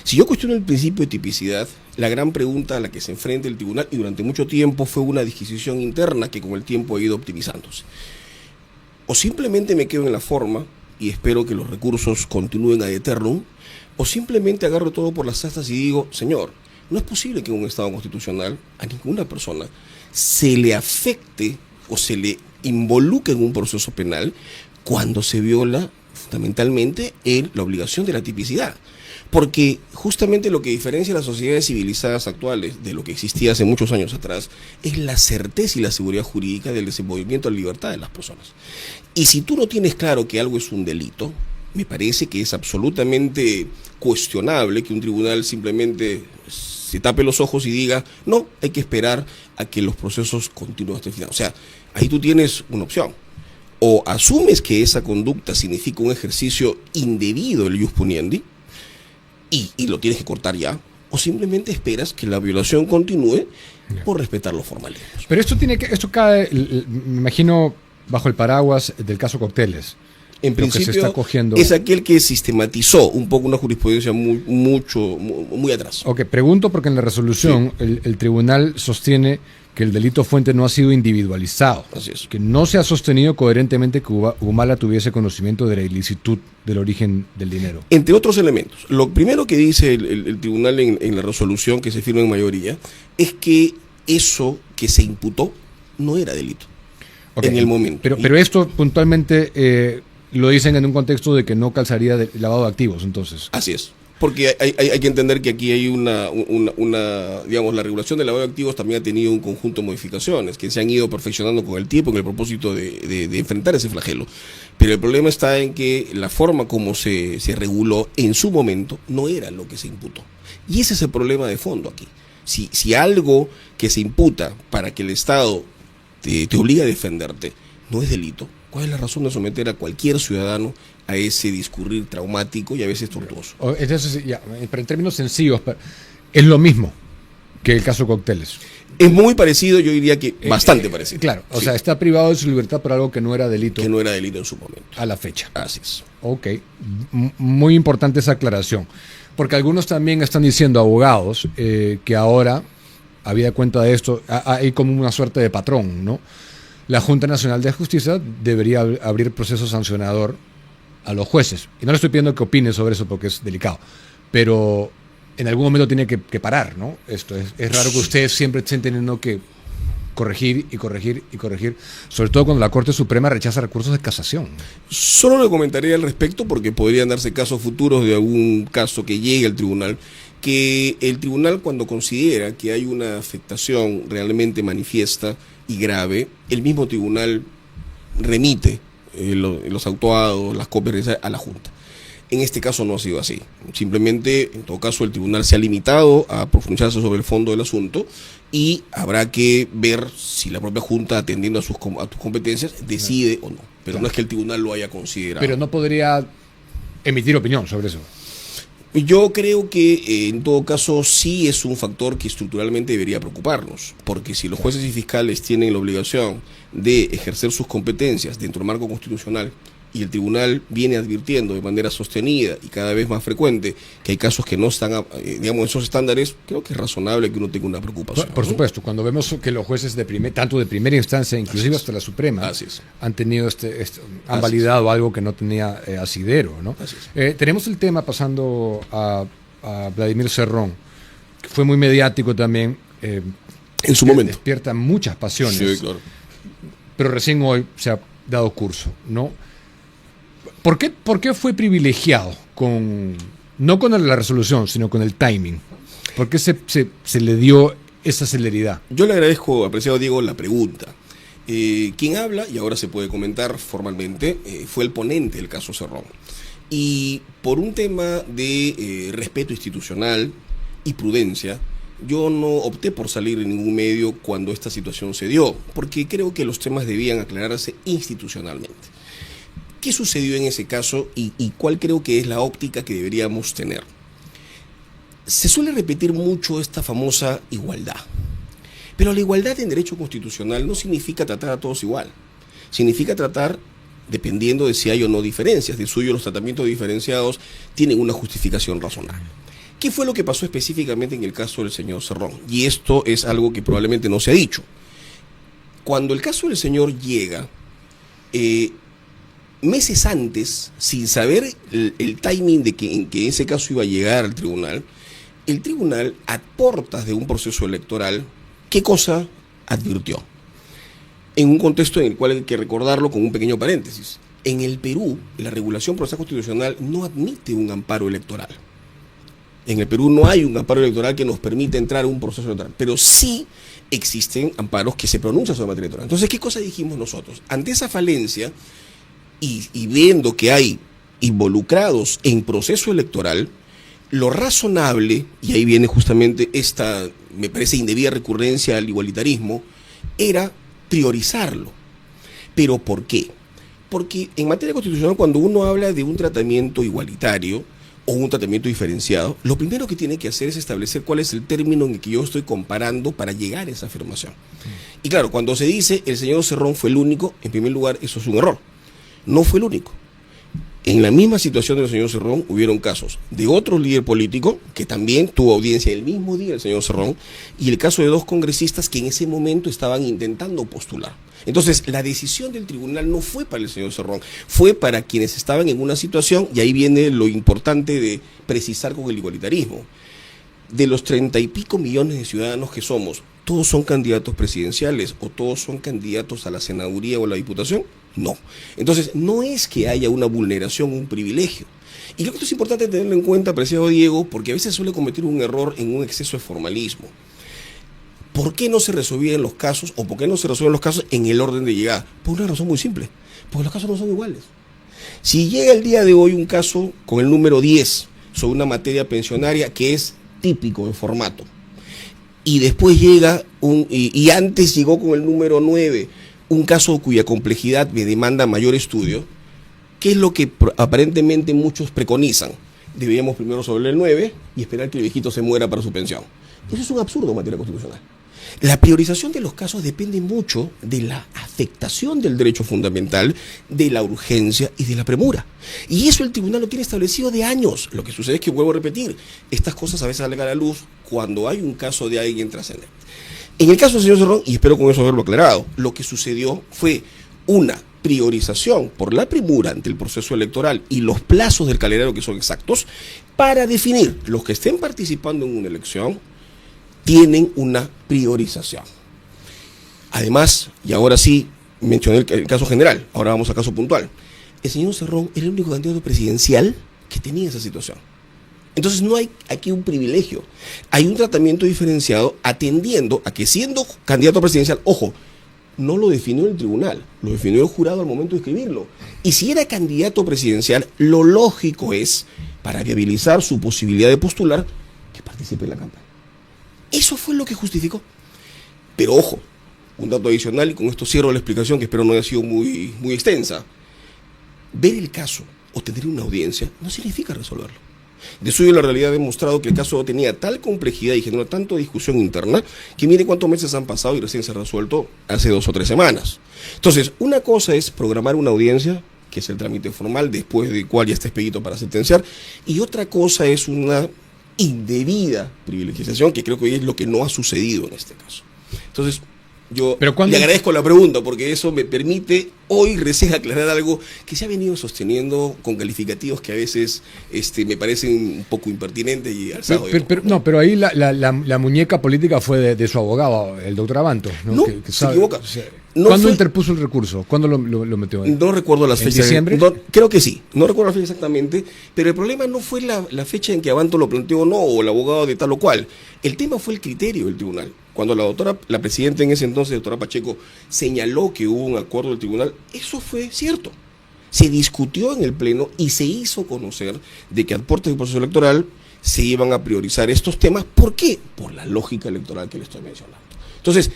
Si yo cuestiono el principio de tipicidad, la gran pregunta a la que se enfrenta el tribunal, y durante mucho tiempo fue una disquisición interna que con el tiempo ha ido optimizándose. O simplemente me quedo en la forma y espero que los recursos continúen ad eternum, o simplemente agarro todo por las astas y digo, señor, no es posible que en un Estado constitucional a ninguna persona se le afecte o se le involucre en un proceso penal cuando se viola fundamentalmente la obligación de la tipicidad. Porque justamente lo que diferencia a las sociedades civilizadas actuales de lo que existía hace muchos años atrás es la certeza y la seguridad jurídica del desenvolvimiento de la libertad de las personas. Y si tú no tienes claro que algo es un delito, me parece que es absolutamente cuestionable que un tribunal simplemente se tape los ojos y diga, no, hay que esperar a que los procesos continúen hasta el final. O sea, ahí tú tienes una opción. O asumes que esa conducta significa un ejercicio indebido del ius puniendi, y lo tienes que cortar ya, o simplemente esperas que la violación continúe por respetar los formalismos. Pero esto cae, me imagino, bajo el paraguas del caso Cócteles. En principio, se está cogiendo... es aquel que sistematizó un poco una jurisprudencia muy atrás. Ok, pregunto porque en la resolución el tribunal sostiene que el delito fuente no ha sido individualizado. Así es. Que no se ha sostenido coherentemente que Humala tuviese conocimiento de la ilicitud del origen del dinero. Entre otros elementos. Lo primero que dice el tribunal en la resolución que se firma en mayoría es que eso que se imputó no era delito en el momento. Pero esto puntualmente lo dicen en un contexto de que no calzaría de lavado de activos, entonces. Así es. Porque hay que entender que aquí hay digamos, la regulación del lavado de activos también ha tenido un conjunto de modificaciones que se han ido perfeccionando con el tiempo en el propósito de enfrentar ese flagelo. Pero el problema está en que la forma como se reguló en su momento no era lo que se imputó. Y ese es el problema de fondo aquí. Si algo que se imputa para que el Estado te obligue a defenderte no es delito, ¿cuál es la razón de someter a cualquier ciudadano a ese discurrir traumático y a veces tortuoso? Entonces, pero en términos sencillos, es lo mismo que el caso Cócteles. Es muy parecido, yo diría que bastante parecido. Claro, o sea, está privado de su libertad por algo que no era delito. Que no era delito en su momento. A la fecha. Así es. Ok, muy importante esa aclaración. Porque algunos también están diciendo, abogados, que ahora, habida cuenta de esto, hay como una suerte de patrón, ¿no? La Junta Nacional de Justicia debería abrir proceso sancionador a los jueces. Y no le estoy pidiendo que opine sobre eso porque es delicado. Pero en algún momento tiene que parar, ¿no? Esto es raro que ustedes siempre estén teniendo que corregir y corregir y corregir, sobre todo cuando la Corte Suprema rechaza recursos de casación. Solo le comentaré al respecto porque podrían darse casos futuros de algún caso que llegue al tribunal, que el tribunal, cuando considera que hay una afectación realmente manifiesta y grave, el mismo tribunal remite los autuados, las copias a la Junta. En este caso no ha sido así. Simplemente, en todo caso, el tribunal se ha limitado a profundizarse sobre el fondo del asunto y habrá que ver si la propia Junta, atendiendo a tus competencias, decide o no. Pero no es que el tribunal lo haya considerado. Pero no podría emitir opinión sobre eso. Yo creo que en todo caso sí es un factor que estructuralmente debería preocuparnos, porque si los jueces y fiscales tienen la obligación de ejercer sus competencias dentro del marco constitucional y el tribunal viene advirtiendo de manera sostenida y cada vez más frecuente que hay casos que no están, digamos, esos estándares, creo que es razonable que uno tenga una preocupación. Por supuesto, cuando vemos que los jueces tanto de primera instancia, inclusive hasta la Suprema, han tenido han validado algo que no tenía asidero, ¿no? Tenemos el tema pasando a Vladimir Cerrón, que fue muy mediático también. En su momento. Despierta muchas pasiones. Sí, claro. Pero recién hoy se ha dado curso, ¿no? ¿Por qué fue privilegiado no con la resolución, sino con el timing? ¿Por qué se le dio esa celeridad? Yo le agradezco, apreciado Diego, la pregunta. Quien habla, y ahora se puede comentar formalmente, fue el ponente del caso Cerrón. Y por un tema de respeto institucional y prudencia, yo no opté por salir en ningún medio cuando esta situación se dio, porque creo que los temas debían aclararse institucionalmente. ¿Qué sucedió en ese caso y cuál creo que es la óptica que deberíamos tener? Se suele repetir mucho esta famosa igualdad, pero la igualdad en derecho constitucional no significa tratar a todos igual, significa tratar dependiendo de si hay o no diferencias. De suyo los tratamientos diferenciados tienen una justificación razonable. ¿Qué fue lo que pasó específicamente en el caso del señor Cerrón? Y esto es algo que probablemente no se ha dicho. Cuando el caso del señor llega, meses antes, sin saber el timing de en que ese caso iba a llegar al tribunal, el tribunal, a puertas de un proceso electoral, ¿qué cosa advirtió? En un contexto en el cual hay que recordarlo con un pequeño paréntesis. En el Perú, la regulación procesal constitucional no admite un amparo electoral. En el Perú no hay un amparo electoral que nos permita entrar a un proceso electoral, pero sí existen amparos que se pronuncian sobre materia electoral. Entonces, ¿qué cosa dijimos nosotros? Ante esa falencia y viendo que hay involucrados en proceso electoral, lo razonable, y ahí viene justamente esta, me parece, indebida recurrencia al igualitarismo, era priorizarlo. ¿Pero por qué? Porque en materia constitucional, cuando uno habla de un tratamiento igualitario o un tratamiento diferenciado, lo primero que tiene que hacer es establecer cuál es el término en el que yo estoy comparando para llegar a esa afirmación. Y claro, cuando se dice el señor Cerrón fue el único, en primer lugar, eso es un error. No fue el único. En la misma situación del señor Cerrón hubieron casos de otro líder político que también tuvo audiencia el mismo día del señor Cerrón, y el caso de dos congresistas que en ese momento estaban intentando postular. Entonces, la decisión del tribunal no fue para el señor Cerrón, fue para quienes estaban en una situación, y ahí viene lo importante de precisar con el igualitarismo. De los 30 y pico millones de ciudadanos que somos, ¿todos son candidatos presidenciales o todos son candidatos a la senaduría o a la diputación? No. Entonces, no es que haya una vulneración, un privilegio. Y creo que esto es importante tenerlo en cuenta, apreciado Diego, porque a veces suele cometer un error en un exceso de formalismo. ¿Por qué no se resolvían los casos o por qué no se resuelven los casos en el orden de llegada? Por una razón muy simple, porque los casos no son iguales. Si llega el día de hoy un caso con el número 10 sobre una materia pensionaria que es típico en formato, y después llega y antes llegó con el número 9 un caso cuya complejidad me demanda mayor estudio, ¿qué es lo que aparentemente muchos preconizan? Deberíamos primero resolver el 9 y esperar que el viejito se muera para su pensión. Eso es un absurdo en materia constitucional. La priorización de los casos depende mucho de la afectación del derecho fundamental, de la urgencia y de la premura. Y eso el tribunal lo tiene establecido de años. Lo que sucede es que, vuelvo a repetir, estas cosas a veces salen a la luz cuando hay un caso de alguien trascendente. En el caso del señor Cerrón, y espero con eso haberlo aclarado, lo que sucedió fue una priorización por la premura ante el proceso electoral y los plazos del calendario que son exactos para definir los que estén participando en una elección tienen una priorización. Además, y ahora sí, mencioné el caso general, ahora vamos al caso puntual. El señor Cerrón era el único candidato presidencial que tenía esa situación. Entonces no hay aquí un privilegio, hay un tratamiento diferenciado atendiendo a que siendo candidato presidencial, ojo, no lo definió el tribunal, lo definió el jurado al momento de escribirlo. Y si era candidato presidencial, lo lógico es, para viabilizar su posibilidad de postular, que participe en la campaña. Eso fue lo que justificó. Pero ojo, un dato adicional, y con esto cierro la explicación, que espero no haya sido muy extensa. Ver el caso o tener una audiencia no significa resolverlo. De suyo la realidad ha demostrado que el caso tenía tal complejidad y generó tanto discusión interna que mire cuántos meses han pasado y recién se ha resuelto hace 2 o 3 semanas. Entonces, una cosa es programar una audiencia, que es el trámite formal, después del cual ya está expedito para sentenciar, y otra cosa es una indebida privilegiación, que creo que hoy es lo que no ha sucedido en este caso. Entonces, yo le agradezco la pregunta, porque eso me permite hoy recién aclarar algo que se ha venido sosteniendo con calificativos que a veces me parecen un poco impertinentes y alzados. Pero ahí la muñeca política fue de su abogado, el doctor Abanto. No, que se equivoca. ¿Cuándo interpuso el recurso? ¿Cuándo lo metió ahí? No recuerdo las fechas. ¿En diciembre? Creo que sí, no recuerdo la fecha exactamente, pero el problema no fue la fecha en que Abanto lo planteó o no, o el abogado de tal o cual. El tema fue el criterio del tribunal. Cuando la presidenta en ese entonces, doctora Pacheco, señaló que hubo un acuerdo del tribunal, eso fue cierto. Se discutió en el Pleno y se hizo conocer de que a puertas del proceso electoral se iban a priorizar estos temas. ¿Por qué? Por la lógica electoral que le estoy mencionando. Entonces,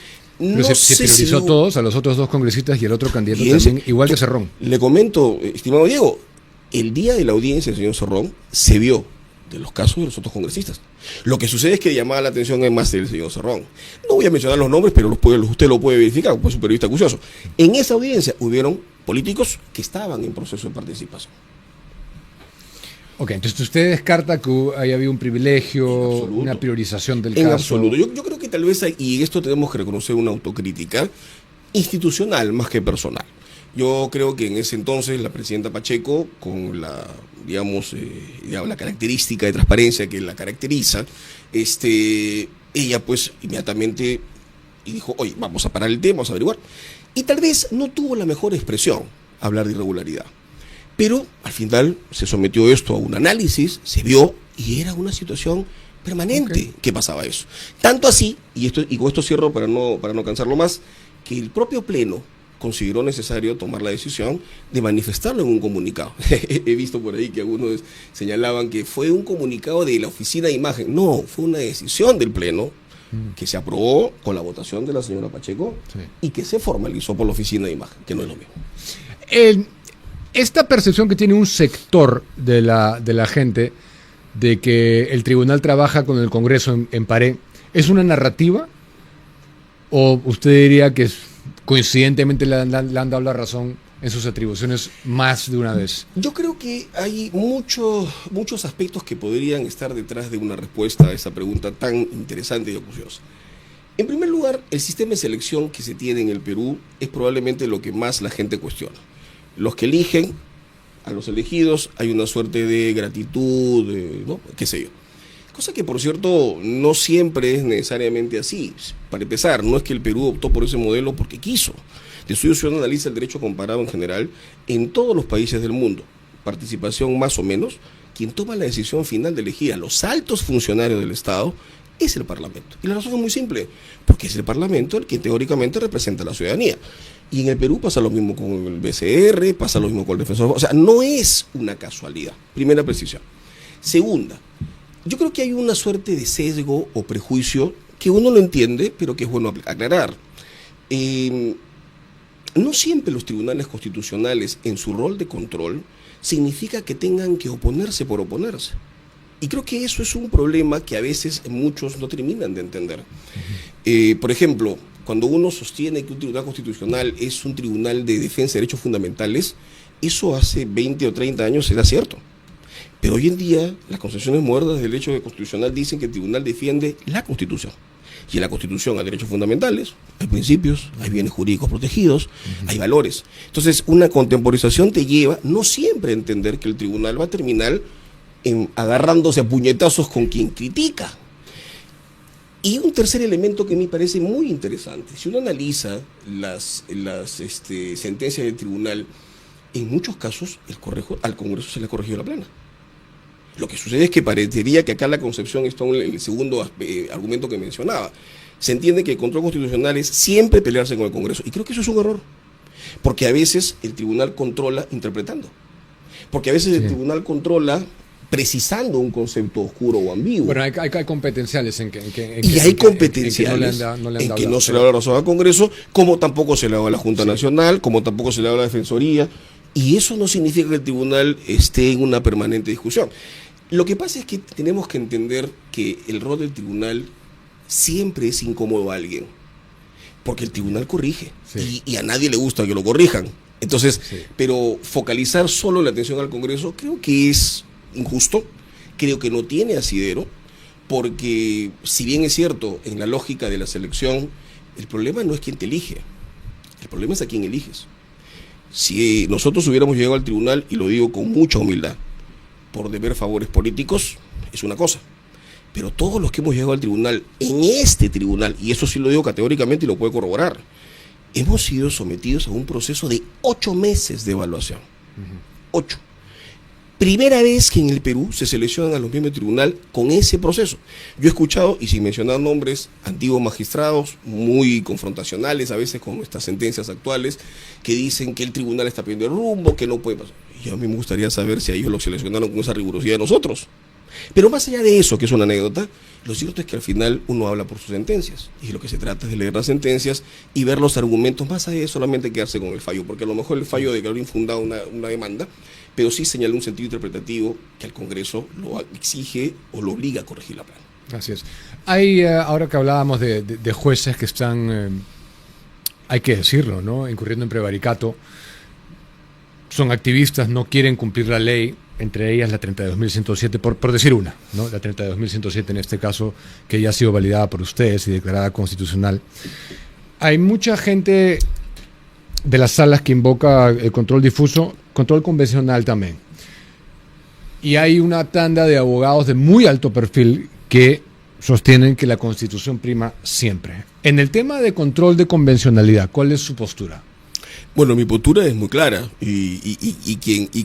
se priorizó a todos, a los otros 2 congresistas y al otro candidato también, igual que Cerrón. Le comento, estimado Diego, el día de la audiencia del señor Cerrón se vio de los casos de los otros congresistas. Lo que sucede es que llamaba la atención es más del señor Cerrón. No voy a mencionar los nombres, pero usted lo puede verificar, pues es un periodista acucioso. En esa audiencia hubieron políticos que estaban en proceso de participación. Ok, entonces usted descarta que haya habido un privilegio, una priorización del caso. En absoluto. Yo creo que tal vez y esto tenemos que reconocer una autocrítica institucional más que personal. Yo creo que en ese entonces la presidenta Pacheco, con la característica de transparencia que la caracteriza, ella pues inmediatamente dijo, oye, vamos a parar el tema, vamos a averiguar. Y tal vez no tuvo la mejor expresión hablar de irregularidad. Pero al final se sometió esto a un análisis, se vio y era una situación permanente que pasaba eso. Tanto así, y con esto cierro para no cansarlo más, que el propio Pleno consideró necesario tomar la decisión de manifestarlo en un comunicado. He visto por ahí que algunos señalaban que fue un comunicado de la oficina de imagen. No, fue una decisión del Pleno que se aprobó con la votación de la señora Pacheco y que se formalizó por la oficina de imagen, que no es lo mismo. Esta percepción que tiene un sector de la gente de que el tribunal trabaja con el Congreso en pared, ¿es una narrativa? ¿O usted diría que coincidentemente le han dado la razón en sus atribuciones más de una vez? Yo creo que hay muchos aspectos que podrían estar detrás de una respuesta a esa pregunta tan interesante y acuciosa. En primer lugar, el sistema de selección que se tiene en el Perú es probablemente lo que más la gente cuestiona. Los que eligen a los elegidos, hay una suerte de gratitud, ¿no? Qué sé yo. Cosa que, por cierto, no siempre es necesariamente así. Para empezar, no es que el Perú optó por ese modelo porque quiso. De suyo, si uno analiza el derecho comparado en general, en todos los países del mundo, participación más o menos, quien toma la decisión final de elegir a los altos funcionarios del Estado es el Parlamento. Y la razón es muy simple, porque es el Parlamento el que teóricamente representa a la ciudadanía. Y en el Perú pasa lo mismo con el BCR, pasa lo mismo con el defensor. O sea, no es una casualidad. Primera precisión. Segunda, yo creo que hay una suerte de sesgo o prejuicio que uno lo entiende, pero que es bueno aclarar. No siempre los tribunales constitucionales, en su rol de control, significa que tengan que oponerse por oponerse. Y creo que eso es un problema que a veces muchos no terminan de entender. Por ejemplo, cuando uno sostiene que un tribunal constitucional es un tribunal de defensa de derechos fundamentales, eso hace 20 o 30 años era cierto. Pero hoy en día las concepciones modernas del derecho constitucional dicen que el tribunal defiende la Constitución. Y en la Constitución hay derechos fundamentales, hay principios, hay bienes jurídicos protegidos, hay valores. Entonces, una contemporización te lleva no siempre a entender que el tribunal va a terminar agarrándose a puñetazos con quien critica. Y un tercer elemento que me parece muy interesante, si uno analiza las sentencias del tribunal, en muchos casos al Congreso se le ha corregido la plana. Lo que sucede es que parecería que acá la concepción está en el segundo argumento que mencionaba. Se entiende que el control constitucional es siempre pelearse con el Congreso. Y creo que eso es un error. Porque a veces el tribunal controla interpretando. Porque a veces el tribunal controla precisando un concepto oscuro o ambiguo. Bueno, hay competenciales en que no se le da la razón al Congreso, como tampoco se le da a la Junta Nacional, como tampoco se le da a la Defensoría. Y eso no significa que el tribunal esté en una permanente discusión. Lo que pasa es que tenemos que entender que el rol del tribunal siempre es incómodo a alguien, porque el tribunal corrige, y a nadie le gusta que lo corrijan. Entonces, pero focalizar solo la atención al Congreso creo que es injusto, creo que no tiene asidero, porque si bien es cierto, en la lógica de la selección, el problema no es quién te elige, el problema es a quién eliges. Si nosotros hubiéramos llegado al tribunal, y lo digo con mucha humildad, por deber favores políticos, es una cosa. Pero todos los que hemos llegado al tribunal, en este tribunal, y eso sí lo digo categóricamente y lo puedo corroborar, hemos sido sometidos a un proceso de 8 meses de evaluación. 8. Primera vez que en el Perú se seleccionan a los miembros del tribunal con ese proceso. Yo he escuchado, y sin mencionar nombres, antiguos magistrados muy confrontacionales a veces con estas sentencias actuales, que dicen que el tribunal está perdiendo el rumbo, que no puede pasar. Y a mí me gustaría saber si a ellos lo seleccionaron con esa rigurosidad de nosotros. Pero más allá de eso, que es una anécdota, lo cierto es que al final uno habla por sus sentencias. Y lo que se trata es de leer las sentencias y ver los argumentos, más allá de solamente quedarse con el fallo. Porque a lo mejor el fallo declaró infundada una demanda, pero sí señala un sentido interpretativo que al Congreso lo exige o lo obliga a corregir la plana. Así es. Hay, ahora que hablábamos de jueces que están, hay que decirlo, ¿no?, incurriendo en prevaricato, son activistas, no quieren cumplir la ley, entre ellas la 32.107, por decir una, ¿no?, la 32.107 en este caso, que ya ha sido validada por ustedes y declarada constitucional. Hay mucha gente de las salas que invoca el control difuso, control convencional también. Y hay una tanda de abogados de muy alto perfil que sostienen que la Constitución prima siempre. En el tema de control de convencionalidad, ¿cuál es su postura? Bueno, mi postura es muy clara y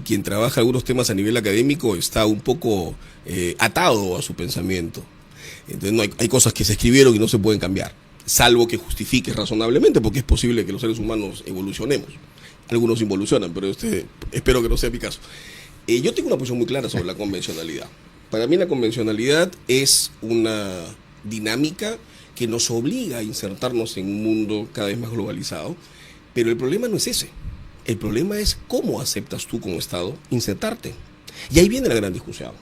quien trabaja algunos temas a nivel académico está un poco atado a su pensamiento. Entonces hay cosas que se escribieron y no se pueden cambiar, salvo que justifique razonablemente, porque es posible que los seres humanos evolucionemos. Algunos involucionan, pero espero que no sea mi caso. Yo tengo una posición muy clara sobre la convencionalidad. Para mí la convencionalidad es una dinámica que nos obliga a insertarnos en un mundo cada vez más globalizado, pero el problema no es ese. El problema es cómo aceptas tú como Estado insertarte. Y ahí viene la gran discusión.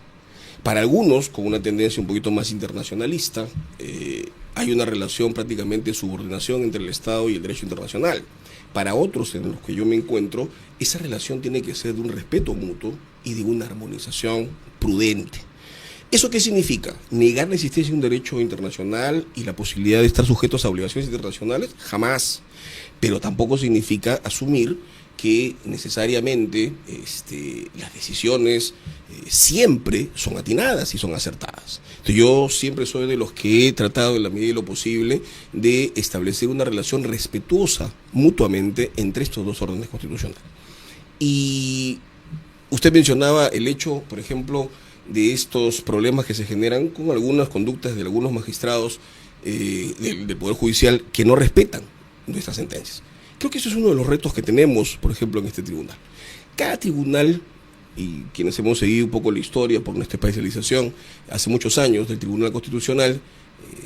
Para algunos, con una tendencia un poquito más internacionalista, hay una relación prácticamente de subordinación entre el Estado y el derecho internacional. Para otros, en los que yo me encuentro, esa relación tiene que ser de un respeto mutuo y de una armonización prudente. ¿Eso qué significa? ¿Negar la existencia de un derecho internacional y la posibilidad de estar sujetos a obligaciones internacionales? Jamás. Pero tampoco significa asumir que necesariamente las decisiones siempre son atinadas y son acertadas. Entonces, yo siempre soy de los que he tratado en la medida de lo posible de establecer una relación respetuosa mutuamente entre estos dos órdenes constitucionales. Y usted mencionaba el hecho, por ejemplo, de estos problemas que se generan con algunas conductas de algunos magistrados del Poder Judicial que no respetan nuestras sentencias. Creo que eso es uno de los retos que tenemos, por ejemplo, en este tribunal. Cada tribunal, y quienes hemos seguido un poco la historia por nuestra especialización hace muchos años del Tribunal Constitucional,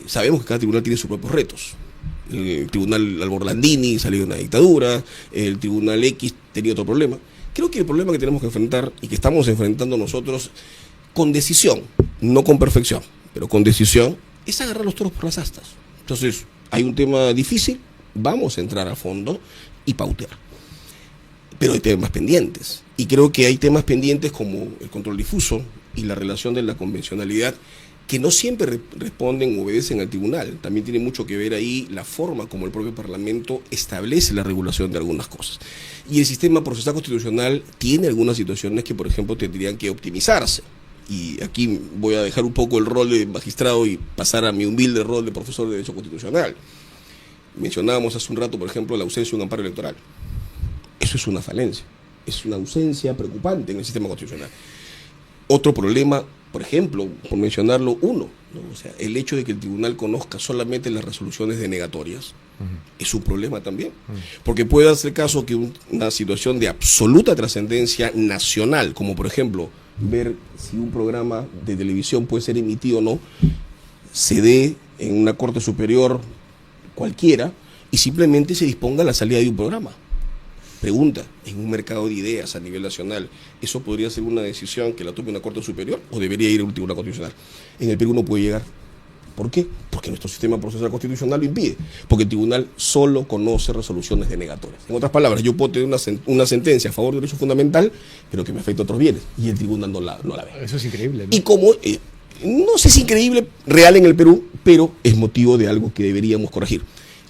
sabemos que cada tribunal tiene sus propios retos. El Tribunal Alborlandini salió de una dictadura, el Tribunal X tenía otro problema. Creo que el problema que tenemos que enfrentar y que estamos enfrentando nosotros con decisión, no con perfección, pero con decisión, es agarrar los toros por las astas. Entonces, hay un tema difícil, vamos a entrar a fondo y pautear. Pero hay temas pendientes. Y creo que hay temas pendientes como el control difuso y la relación de la convencionalidad que no siempre responden o obedecen al tribunal. También tiene mucho que ver ahí la forma como el propio Parlamento establece la regulación de algunas cosas. Y el sistema procesal constitucional tiene algunas situaciones que, por ejemplo, tendrían que optimizarse. y aquí voy a dejar un poco el rol de magistrado y pasar a mi humilde rol de profesor de Derecho Constitucional. Mencionábamos hace un rato, por ejemplo, la ausencia de un amparo electoral. Eso es una falencia, es una ausencia preocupante en el sistema constitucional. Otro problema, por ejemplo, por mencionarlo uno, ¿no? O sea, el hecho de que el tribunal conozca solamente las resoluciones denegatorias es un problema también, porque puede hacer caso que una situación de absoluta trascendencia nacional, como por ejemplo ver si un programa de televisión puede ser emitido o no, se dé en una corte superior cualquiera y simplemente se disponga la salida de un programa. Pregunta, en un mercado de ideas a nivel nacional, ¿eso podría ser una decisión que la tome una corte superior o debería ir a un tribunal constitucional? En el Perú no puede llegar. ¿Por qué? Porque nuestro sistema procesal constitucional lo impide. Porque el tribunal solo conoce resoluciones denegatorias. En otras palabras, yo puedo tener una sentencia a favor del derecho fundamental, pero que me afecta a otros bienes, y el tribunal no la ve. Eso es increíble, ¿no? Y como, no sé si es increíble, real en el Perú, pero es motivo de algo que deberíamos corregir.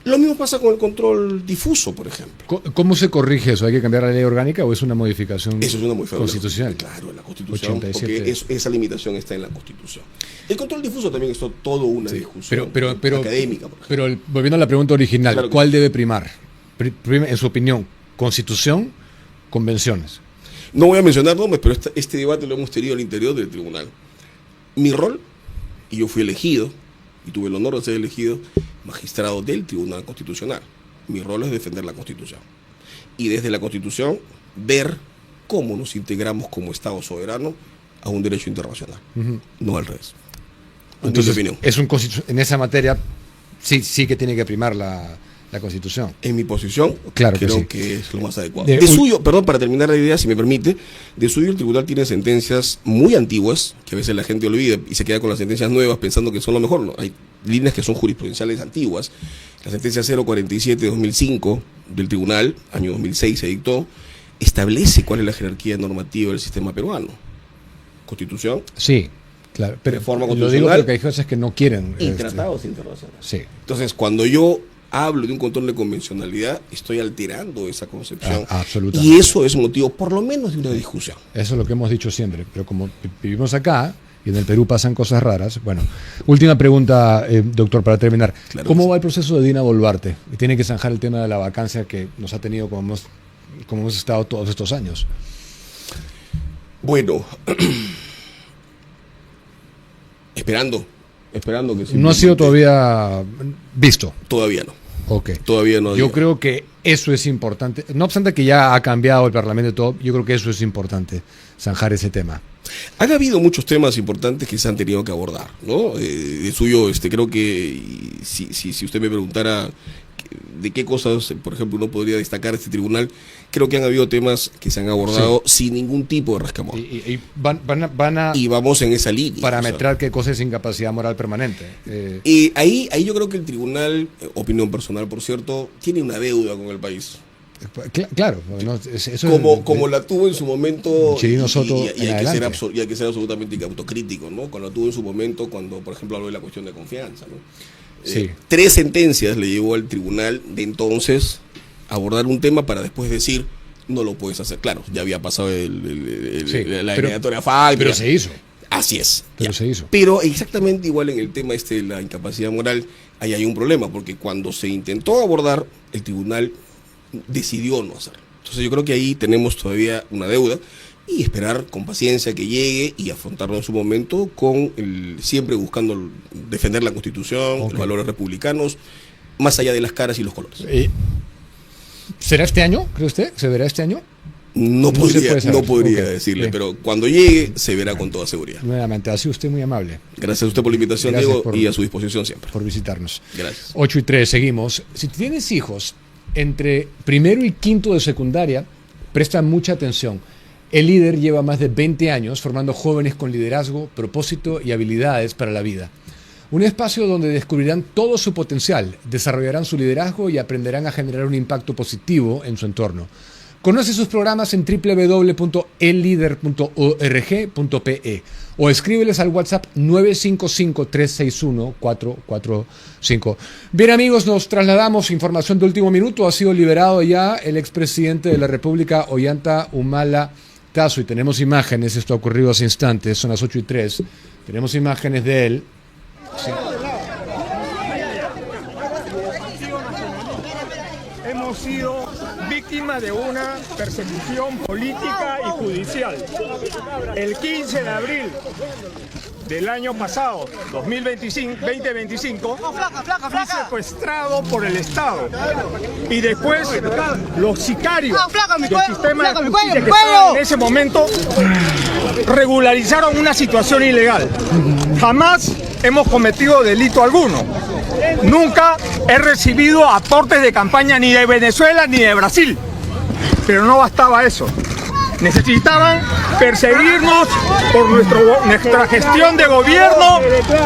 Lo mismo pasa con el control difuso, por ejemplo. ¿Cómo se corrige eso? ¿Hay que cambiar la ley orgánica o es una modificación Eso es una modificación constitucional? Claro, en la Constitución, 87. porque esa limitación está en la Constitución. El control difuso también es todo una discusión Pero, académica, por ejemplo. pero volviendo a la pregunta original, Claro que ¿cuál debe primar? En su opinión, ¿constitución, convenciones? No voy a mencionar nombres, pero este debate lo hemos tenido al interior del tribunal. Mi rol, y yo fui elegido, y tuve el honor de ser elegido magistrado del Tribunal Constitucional. Mi rol es defender la Constitución. Y desde la Constitución, ver cómo nos integramos como Estado soberano a un derecho internacional, no al revés. Entonces, en mi opinión. En esa materia sí que tiene que primar la Constitución. En mi posición, Claro que creo sí. que es lo más adecuado. De suyo, perdón, para terminar la idea, si me permite, de suyo el tribunal tiene sentencias muy antiguas, que a veces la gente olvida y se queda con las sentencias nuevas pensando que son lo mejor. No, hay líneas que son jurisprudenciales antiguas. La sentencia 047 de 2005 del tribunal, año 2006 se dictó, establece cuál es la jerarquía normativa del sistema peruano. Constitución. Sí, claro. Pero Reforma lo digo constitucional porque hay cosas que no quieren. y tratados internacionales. Sí. Entonces, cuando yo hablo de un control de convencionalidad, estoy alterando esa concepción. Absolutamente. Y eso es motivo, por lo menos, de una discusión. Eso es lo que hemos dicho siempre. Pero como vivimos acá y en el Perú pasan cosas raras. Bueno, última pregunta, doctor, para terminar. Claro ¿Cómo que va el proceso de Dina Boluarte? Y tiene que zanjar el tema de la vacancia que nos ha tenido como hemos estado todos estos años. Bueno, esperando que No ha sido todavía visto. Todavía no. Ok. Todavía no. Yo creo que eso es importante. No obstante que ya ha cambiado el Parlamento y todo, yo creo que eso es importante, zanjar ese tema. Han habido muchos temas importantes que se han tenido que abordar, ¿no? De suyo, creo que si usted me preguntara de qué cosas, por ejemplo, uno podría destacar este tribunal, creo que han habido temas que se han abordado sin ningún tipo de rescamón. Y van a Y vamos en esa línea. parametrar qué cosa es incapacidad moral permanente. Y ahí yo creo que el tribunal, opinión personal por cierto, tiene una deuda con el país. Claro, no, eso Como la tuvo en su momento, Chirino Soto y en hay adelante. que ser absolutamente autocrítico, ¿no? Cuando la tuvo en su momento, cuando por ejemplo habló de la cuestión de confianza, ¿no? Sí. 3 sentencias le llevó al tribunal de entonces a abordar un tema para después decir no lo puedes hacer. Claro, ya había pasado la eliminatoria FAC. Pero se hizo. Así es. Pero se hizo. Pero exactamente igual en el tema de la incapacidad moral, ahí hay un problema, porque cuando se intentó abordar, el tribunal decidió no hacerlo. Entonces yo creo que ahí tenemos todavía una deuda y esperar con paciencia que llegue y afrontarlo en su momento con siempre buscando defender la Constitución, los valores republicanos, más allá de las caras y los colores. ¿Será este año, cree usted? ¿Se verá este año? No podría decirle, Bien. pero cuando llegue se verá con toda seguridad. Nuevamente, ha sido usted muy amable. Gracias a usted por la invitación, Gracias Diego, y a su disposición siempre. por visitarnos. Gracias. 8:03, seguimos. Si tienes hijos entre primero y quinto de secundaria, presta mucha atención. El líder lleva más de 20 años formando jóvenes con liderazgo, propósito y habilidades para la vida. Un espacio donde descubrirán todo su potencial, desarrollarán su liderazgo y aprenderán a generar un impacto positivo en su entorno. Conoce sus programas en www.ellider.org.pe o escríbeles al WhatsApp 955-361-445. Bien amigos, nos trasladamos. Información de último minuto. Ha sido liberado ya el expresidente de la República, Ollanta Humala caso, y tenemos imágenes, esto ha ocurrido hace instantes, son las 8:03, tenemos imágenes de él. Sí. Hemos sido víctimas de una persecución política y judicial. El 15 de abril del año pasado, 2025, fui secuestrado por el Estado. Y después los sicarios del sistema de justicia que estaban en ese momento regularizaron una situación ilegal. Jamás hemos cometido delito alguno. Nunca he recibido aportes de campaña ni de Venezuela ni de Brasil. Pero no bastaba eso. Necesitaban perseguirnos por nuestra gestión de gobierno,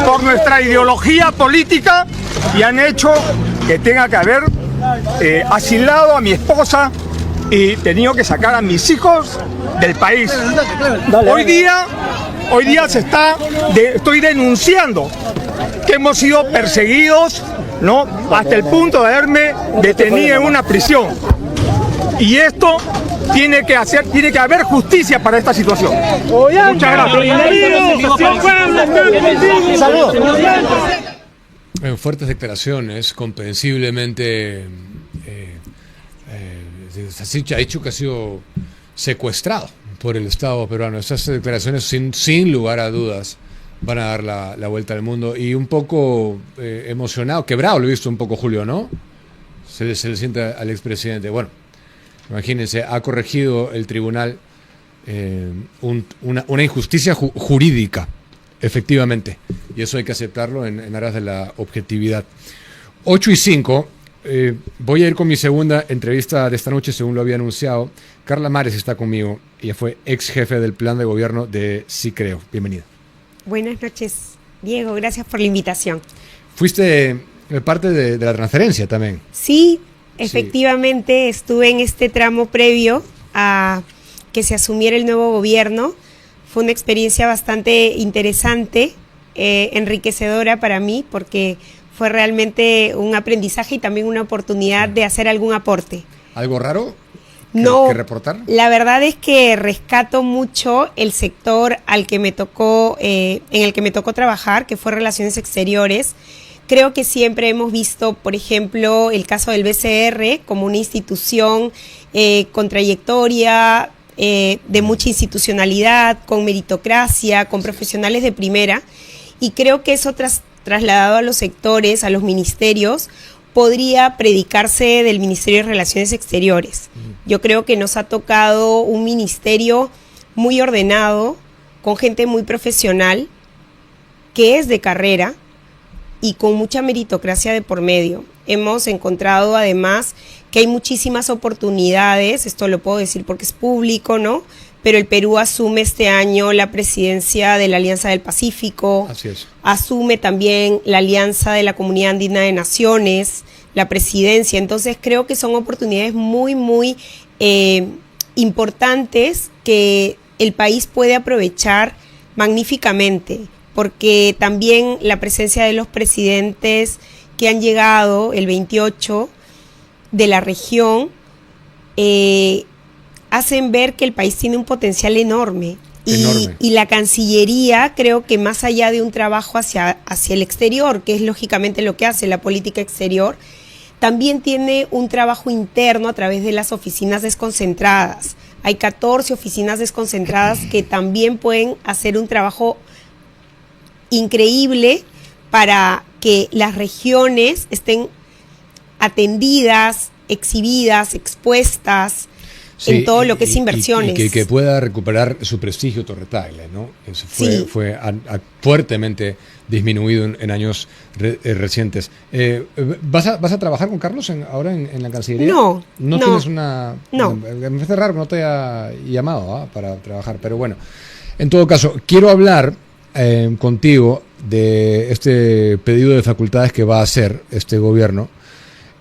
por nuestra ideología política, y han hecho que tenga que haber asilado a mi esposa y tenido que sacar a mis hijos del país. Hoy día estoy denunciando que hemos sido perseguidos, ¿no?, hasta el punto de haberme detenido en una prisión. Y esto tiene que haber justicia para esta situación. Muchas gracias. Saludos. Fuertes declaraciones, comprensiblemente. Se ha dicho que ha sido secuestrado por el Estado peruano. Estas declaraciones, sin lugar a dudas, van a dar la vuelta al mundo. Y un poco emocionado, quebrado, lo he visto un poco, Julio, ¿no? Se le siente al expresidente. Bueno, imagínense, ha corregido el tribunal una injusticia jurídica, efectivamente. Y eso hay que aceptarlo en aras de la objetividad. 8:05. Voy a ir con mi segunda entrevista de esta noche, según lo había anunciado. Carla Mares está conmigo. Ella fue ex jefe del plan de gobierno de Sí Creo. Bienvenida. Buenas noches, Diego. Gracias por la invitación. Fuiste parte de la transferencia también. Sí, efectivamente, estuve en este tramo previo a que se asumiera el nuevo gobierno. Fue una experiencia bastante interesante, enriquecedora para mí, porque fue realmente un aprendizaje y también una oportunidad de hacer algún aporte. ¿Algo raro que reportar? La verdad es que rescato mucho el sector en el que me tocó trabajar, que fue Relaciones Exteriores. Creo que siempre hemos visto, por ejemplo, el caso del BCR como una institución con trayectoria, de mucha institucionalidad, con meritocracia, con profesionales de primera, y creo que eso trasladado a los sectores, a los ministerios, podría predicarse del Ministerio de Relaciones Exteriores. Yo creo que nos ha tocado un ministerio muy ordenado, con gente muy profesional, que es de carrera y con mucha meritocracia de por medio. Hemos encontrado además que hay muchísimas oportunidades, esto lo puedo decir porque es público, ¿no? Pero el Perú asume este año la presidencia de la Alianza del Pacífico. Así es. Asume también la Alianza de la Comunidad Andina de Naciones, la presidencia. Entonces creo que son oportunidades muy, muy importantes que el país puede aprovechar magníficamente, porque también la presencia de los presidentes que han llegado el 28 de la región hacen ver que el país tiene un potencial enorme. Y la Cancillería, creo que más allá de un trabajo hacia el exterior, que es lógicamente lo que hace la política exterior, también tiene un trabajo interno a través de las oficinas desconcentradas. Hay 14 oficinas desconcentradas que también pueden hacer un trabajo increíble para que las regiones estén atendidas, exhibidas, expuestas, en todo lo que es inversiones. Y que pueda recuperar su prestigio Torre Tagle, ¿no? Eso fue fuertemente disminuido en años recientes. ¿Vas a trabajar con Carlos ahora en la Cancillería? No. Tienes una... No. Me parece raro que no te haya llamado para trabajar, pero bueno. En todo caso, quiero hablar contigo de este pedido de facultades que va a hacer este gobierno.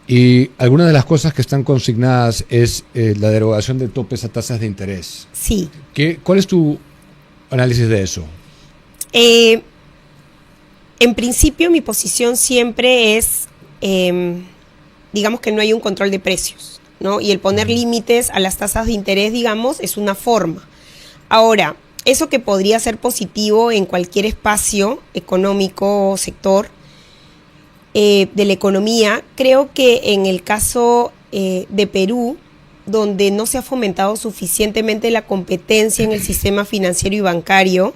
Y algunas de las cosas que están consignadas es la derogación de topes a tasas de interés. Sí. ¿Cuál es tu análisis de eso? En principio, mi posición siempre es, digamos que no hay un control de precios, ¿no? Y el poner límites a las tasas de interés, digamos, es una forma. Ahora, eso que podría ser positivo en cualquier espacio económico o sector de la economía, creo que en el caso de Perú, donde no se ha fomentado suficientemente la competencia en el sistema financiero y bancario,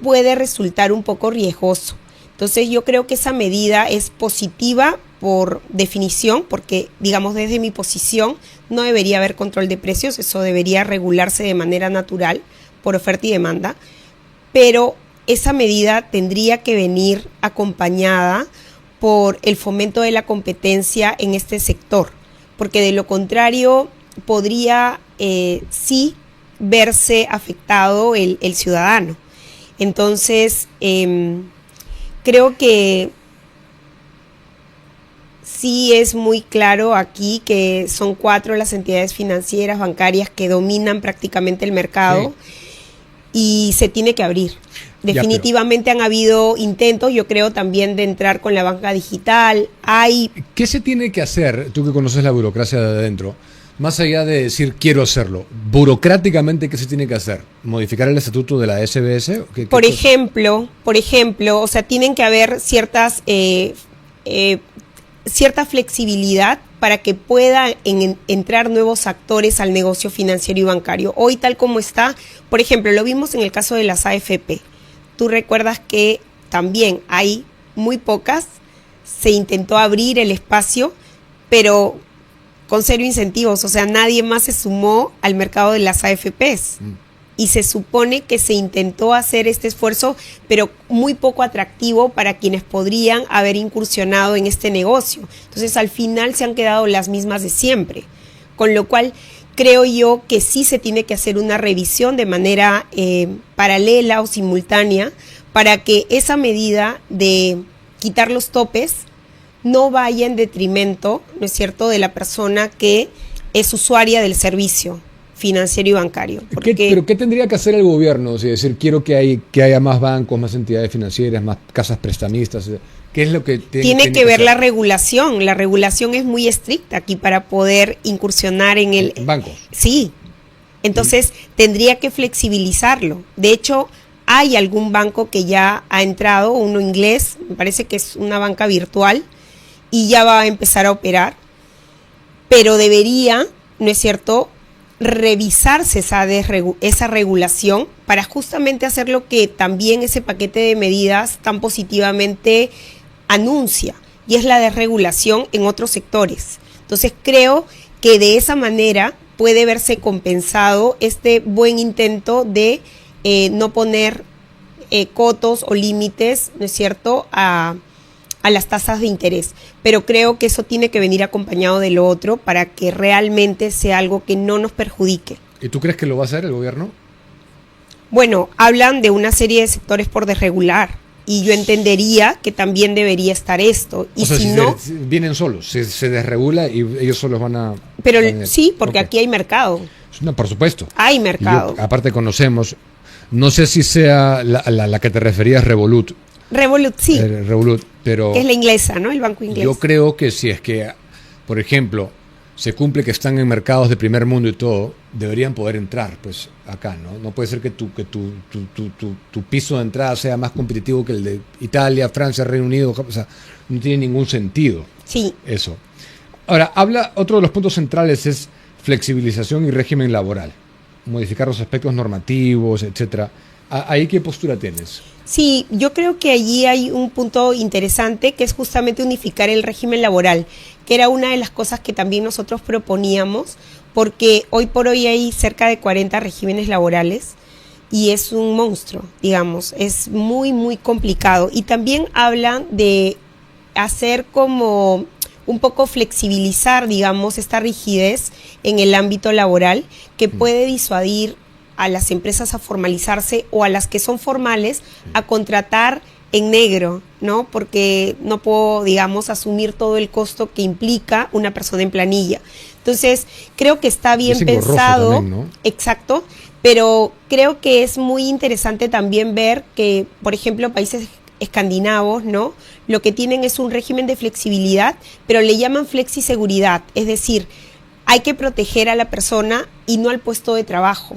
puede resultar un poco riesgoso. Entonces yo creo que esa medida es positiva por definición, porque digamos desde mi posición no debería haber control de precios, eso debería regularse de manera natural por oferta y demanda, pero esa medida tendría que venir acompañada por el fomento de la competencia en este sector, porque de lo contrario podría sí verse afectado el ciudadano. Entonces, creo que sí es muy claro aquí que son 4 las entidades financieras, bancarias que dominan prácticamente el mercado. Sí. Y se tiene que abrir. Definitivamente han habido intentos, yo creo, también de entrar con la banca digital. ¿Qué se tiene que hacer, tú que conoces la burocracia de adentro, más allá de decir quiero hacerlo? Burocráticamente, ¿qué se tiene que hacer? ¿Modificar el estatuto de la SBS? Por ejemplo, o sea, tienen que haber cierta flexibilidad para que puedan entrar nuevos actores al negocio financiero y bancario. Hoy, tal como está, por ejemplo, lo vimos en el caso de las AFP. Tú recuerdas que también hay muy pocas, se intentó abrir el espacio, pero con 0 incentivos, o sea, nadie más se sumó al mercado de las AFPs. Y se supone que se intentó hacer este esfuerzo, pero muy poco atractivo para quienes podrían haber incursionado en este negocio. Entonces, al final se han quedado las mismas de siempre. Con lo cual, creo yo que sí se tiene que hacer una revisión de manera paralela o simultánea para que esa medida de quitar los topes no vaya en detrimento, ¿no es cierto?, de la persona que es usuaria del servicio financiero y bancario. ¿Pero qué tendría que hacer el gobierno? Si decir, quiero que haya más bancos, más entidades financieras, más casas prestamistas. ¿Qué es lo que tiene que ver la regulación? La regulación es muy estricta aquí para poder incursionar en el bancos. Sí. Entonces tendría que flexibilizarlo. De hecho, hay algún banco que ya ha entrado, uno inglés, me parece que es una banca virtual y ya va a empezar a operar. Pero debería, ¿no es cierto?, revisarse esa regulación para justamente hacer lo que también ese paquete de medidas tan positivamente anuncia, y es la desregulación en otros sectores. Entonces creo que de esa manera puede verse compensado este buen intento de no poner cotos o límites, ¿no es cierto?, a las tasas de interés, pero creo que eso tiene que venir acompañado de lo otro para que realmente sea algo que no nos perjudique. ¿Y tú crees que lo va a hacer el gobierno? Bueno, hablan de una serie de sectores por desregular y yo entendería que también debería estar esto. Y o sea, si no, vienen solos, se desregula y ellos solos van a... Pero sí, porque aquí hay mercado. No, por supuesto. Hay mercado. Aparte conocemos, no sé si sea la que te referías, Revolut, sí. Revolut, pero... Que es la inglesa, ¿no? El banco inglés. Yo creo que si es que, por ejemplo, se cumple que están en mercados de primer mundo y todo, deberían poder entrar, pues, acá, ¿no? No puede ser que tu piso de entrada sea más competitivo que el de Italia, Francia, Reino Unido, o sea, no tiene ningún sentido. Sí. Eso. Ahora, otro de los puntos centrales es flexibilización y régimen laboral, modificar los aspectos normativos, etcétera. ¿Ahí qué postura tienes? Sí, yo creo que allí hay un punto interesante que es justamente unificar el régimen laboral, que era una de las cosas que también nosotros proponíamos, porque hoy por hoy hay cerca de 40 regímenes laborales y es un monstruo, digamos, es muy, muy complicado. Y también hablan de hacer como un poco flexibilizar, digamos, esta rigidez en el ámbito laboral que puede disuadir a las empresas a formalizarse o a las que son formales a contratar en negro, ¿no? Porque no puedo, digamos, asumir todo el costo que implica una persona en planilla. Entonces, creo que está bien pensado, también, ¿no? Exacto, pero creo que es muy interesante también ver que, por ejemplo, países escandinavos, ¿no?, lo que tienen es un régimen de flexibilidad, pero le llaman flexiseguridad, es decir, hay que proteger a la persona y no al puesto de trabajo.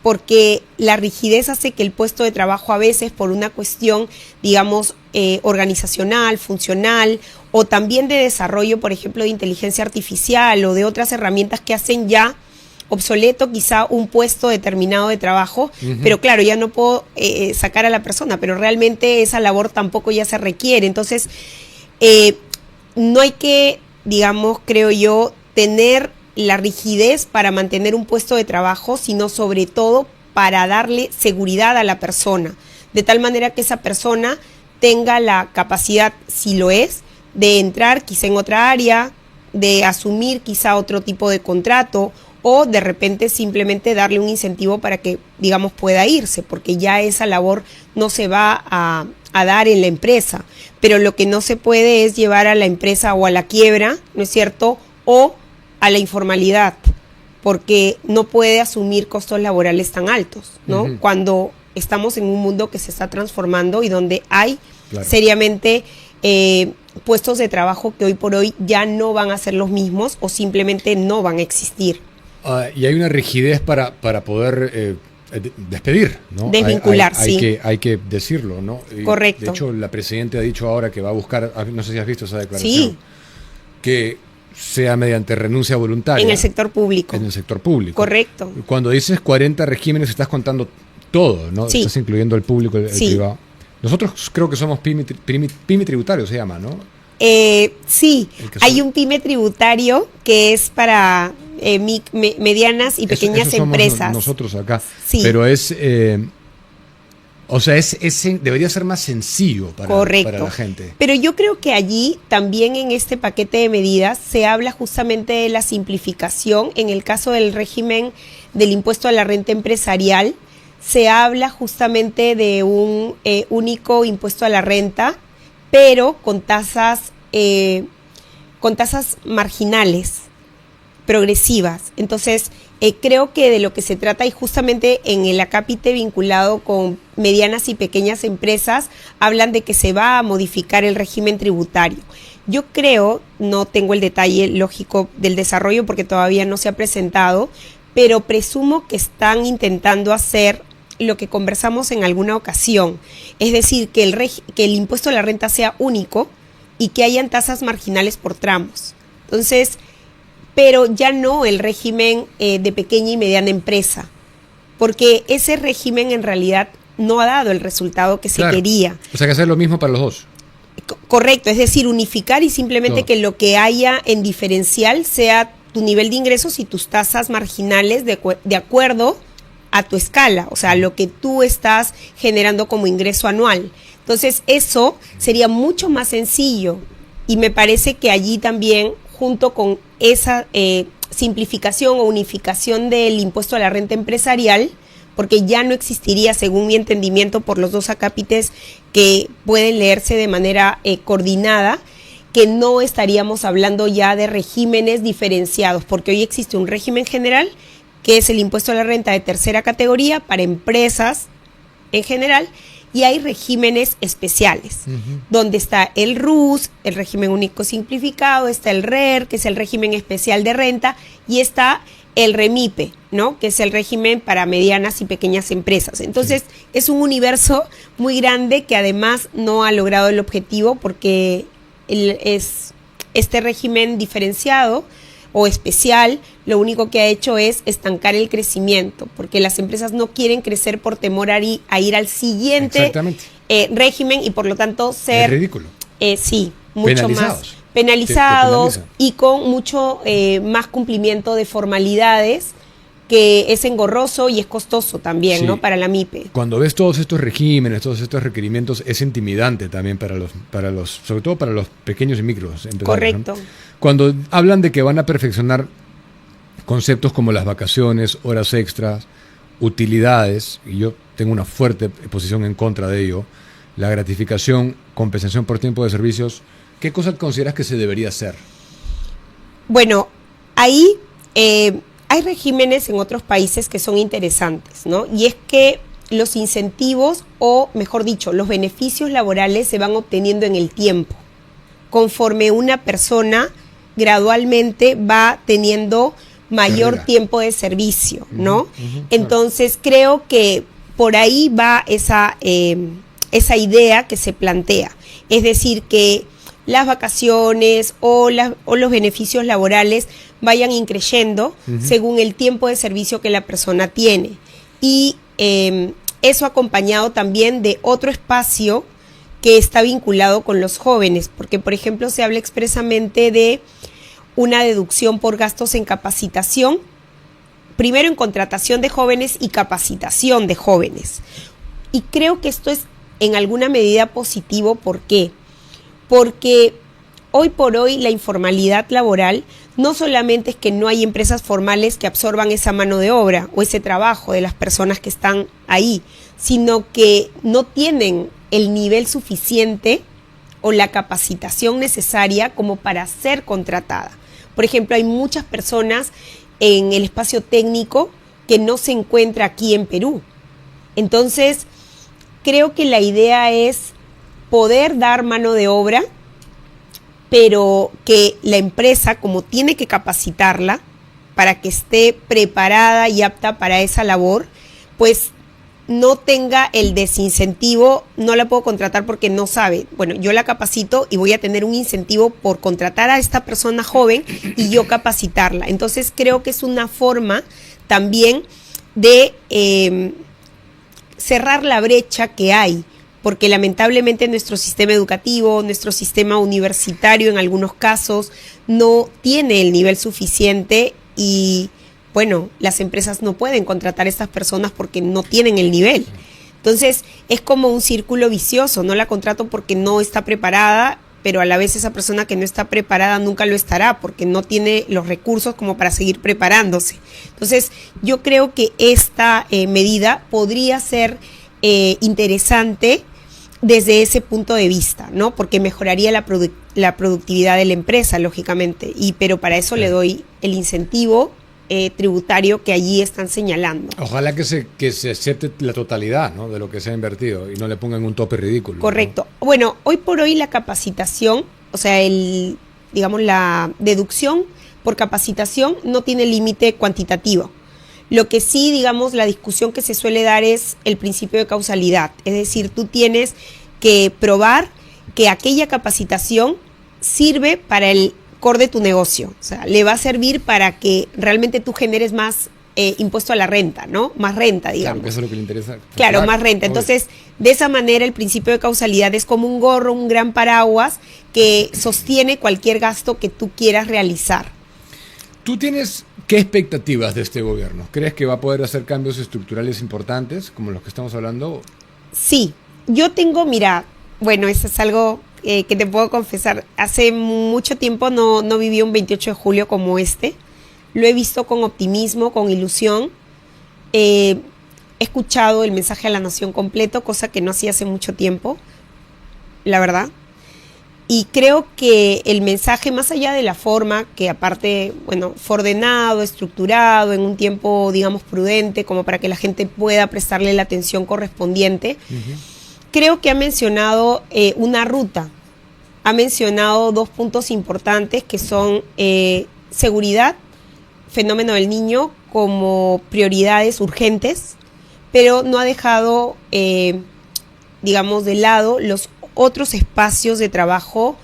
porque la rigidez hace que el puesto de trabajo a veces por una cuestión, digamos, organizacional, funcional, o también de desarrollo, por ejemplo, de inteligencia artificial o de otras herramientas que hacen ya obsoleto quizá un puesto determinado de trabajo, pero claro, ya no puedo sacar a la persona, pero realmente esa labor tampoco ya se requiere. Entonces, no hay que, digamos, creo yo, tener la rigidez para mantener un puesto de trabajo, sino sobre todo para darle seguridad a la persona, de tal manera que esa persona tenga la capacidad, si lo es, de entrar quizá en otra área, de asumir quizá otro tipo de contrato, o de repente simplemente darle un incentivo para que, digamos, pueda irse, porque ya esa labor no se va a dar en la empresa. Pero lo que no se puede es llevar a la empresa o a la quiebra, ¿no es cierto?, o a la informalidad, porque no puede asumir costos laborales tan altos, ¿no? Cuando estamos en un mundo que se está transformando y donde hay seriamente puestos de trabajo que hoy por hoy ya no van a ser los mismos o simplemente no van a existir. Y hay una rigidez para poder despedir, ¿no? Desvincular, sí. Hay que decirlo, ¿no? Correcto. De hecho, la Presidenta ha dicho ahora que va a buscar, no sé si has visto esa declaración, sí, que sea mediante renuncia voluntaria. En el sector público. En el sector público. Correcto. Cuando dices 40 regímenes, estás contando todo, ¿no? Sí. Estás incluyendo el público, el sí, privado. Nosotros creo que somos pyme tributario, se llama, ¿no? Sí, hay un pyme tributario que es para medianas y pequeñas empresas. Nosotros acá. Sí. Pero debería ser más sencillo para la gente. Pero yo creo que allí también en este paquete de medidas se habla justamente de la simplificación. En el caso del régimen del impuesto a la renta empresarial, se habla justamente de un único impuesto a la renta, pero con tasas marginales, progresivas. Entonces, creo que de lo que se trata, y justamente en el acápite vinculado con medianas y pequeñas empresas, hablan de que se va a modificar el régimen tributario. Yo creo, no tengo el detalle lógico del desarrollo porque todavía no se ha presentado, pero presumo que están intentando hacer lo que conversamos en alguna ocasión, es decir, que el impuesto a la renta sea único y que hayan tasas marginales por tramos. Entonces, pero ya no el régimen de pequeña y mediana empresa, porque ese régimen en realidad no ha dado el resultado que se quería. O sea, que hacer lo mismo para los dos. Correcto, es decir, unificar y simplemente que lo que haya en diferencial sea tu nivel de ingresos y tus tasas marginales de acuerdo a tu escala, o sea, lo que tú estás generando como ingreso anual. Entonces, eso sería mucho más sencillo y me parece que allí también, junto con esa simplificación o unificación del impuesto a la renta empresarial, porque ya no existiría, según mi entendimiento, por los dos acápites que pueden leerse de manera coordinada, que no estaríamos hablando ya de regímenes diferenciados, porque hoy existe un régimen general, que es el impuesto a la renta de tercera categoría para empresas en general, y hay regímenes especiales, donde está el RUS, el régimen único simplificado, está el RER, que es el régimen especial de renta, y está el REMIPE, ¿no?, que es el régimen para medianas y pequeñas empresas. Entonces, es un universo muy grande que además no ha logrado el objetivo porque es este régimen diferenciado o especial, lo único que ha hecho es estancar el crecimiento, porque las empresas no quieren crecer por temor a ir al siguiente régimen y por lo tanto ser... Es ridículo. Sí, mucho más penalizados y con mucho más cumplimiento de formalidades, que es engorroso y es costoso también, ¿no?, para la MIPE. Cuando ves todos estos regímenes, todos estos requerimientos, es intimidante también sobre todo para los pequeños y micros empresarios. Correcto. ¿No? Cuando hablan de que van a perfeccionar conceptos como las vacaciones, horas extras, utilidades, y yo tengo una fuerte posición en contra de ello, la gratificación, compensación por tiempo de servicios, ¿qué cosa consideras que se debería hacer? Bueno, ahí hay regímenes en otros países que son interesantes, ¿no? Y es que los incentivos, o mejor dicho, los beneficios laborales se van obteniendo en el tiempo, conforme una persona gradualmente va teniendo mayor carrera. tiempo de servicio, ¿no? Entonces creo que por ahí va esa idea que se plantea. Es decir, que las vacaciones o los beneficios laborales vayan increyendo según el tiempo de servicio que la persona tiene. Y eso acompañado también de otro espacio que está vinculado con los jóvenes, porque por ejemplo se habla expresamente de una deducción por gastos en capacitación, primero en contratación de jóvenes y capacitación de jóvenes. Y creo que esto es en alguna medida positivo. ¿Por qué? Porque hoy por hoy la informalidad laboral no solamente es que no hay empresas formales que absorban esa mano de obra o ese trabajo de las personas que están ahí, sino que no tienen el nivel suficiente o la capacitación necesaria como para ser contratada. Por ejemplo, hay muchas personas en el espacio técnico que no se encuentra aquí en Perú. Entonces, creo que la idea es poder dar mano de obra, pero que la empresa, como tiene que capacitarla para que esté preparada y apta para esa labor, pues no tenga el desincentivo, no la puedo contratar porque no sabe. Bueno, yo la capacito y voy a tener un incentivo por contratar a esta persona joven y yo capacitarla. Entonces creo que es una forma también de cerrar la brecha que hay, porque lamentablemente nuestro sistema educativo, nuestro sistema universitario en algunos casos no tiene el nivel suficiente y bueno, las empresas no pueden contratar a estas personas porque no tienen el nivel. Entonces, es como un círculo vicioso, no la contrato porque no está preparada, pero a la vez esa persona que no está preparada nunca lo estará porque no tiene los recursos como para seguir preparándose. Entonces, yo creo que esta medida podría ser interesante desde ese punto de vista, ¿no? Porque mejoraría la productividad de la empresa, lógicamente, pero para eso le doy el incentivo tributario que allí están señalando. Ojalá que se acepte la totalidad, ¿no?, de lo que se ha invertido y no le pongan un tope ridículo. Correcto. ¿No? Bueno, hoy por hoy la capacitación, o sea, la deducción por capacitación no tiene límite cuantitativo. Lo que sí, digamos, la discusión que se suele dar es el principio de causalidad. Es decir, tú tienes que probar que aquella capacitación sirve para el core de tu negocio. O sea, le va a servir para que realmente tú generes más impuesto a la renta, ¿no? Más renta, digamos. Claro, que eso es lo que le interesa. Claro, más renta. Entonces, de esa manera, el principio de causalidad es como un gorro, un gran paraguas que sostiene cualquier gasto que tú quieras realizar. ¿Tú tienes qué expectativas de este gobierno? ¿Crees que va a poder hacer cambios estructurales importantes, como los que estamos hablando? Sí, yo tengo, mira, bueno, eso es algo que te puedo confesar. Hace mucho tiempo no viví un 28 de julio como este. Lo he visto con optimismo, con ilusión. He escuchado el mensaje a la nación completo, cosa que no hacía hace mucho tiempo, la verdad. Y creo que el mensaje, más allá de la forma, que aparte, bueno, fue ordenado, estructurado, en un tiempo, digamos, prudente, como para que la gente pueda prestarle la atención correspondiente, creo que ha mencionado una ruta. Ha mencionado 2 puntos importantes que son seguridad, fenómeno del niño, como prioridades urgentes, pero no ha dejado, digamos, de lado los otros espacios de trabajo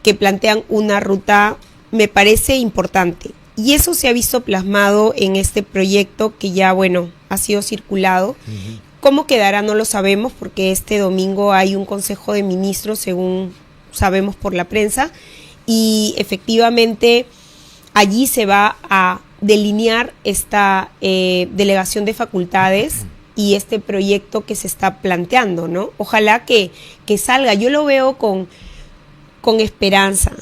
que plantean una ruta, me parece importante. Y eso se ha visto plasmado en este proyecto que ya, bueno, ha sido circulado. ¿Cómo quedará? No lo sabemos, porque este domingo hay un Consejo de Ministros, según sabemos por la prensa, y efectivamente allí se va a delinear esta delegación de facultades y este proyecto que se está planteando, ¿no? Ojalá que salga. Yo lo veo con esperanza,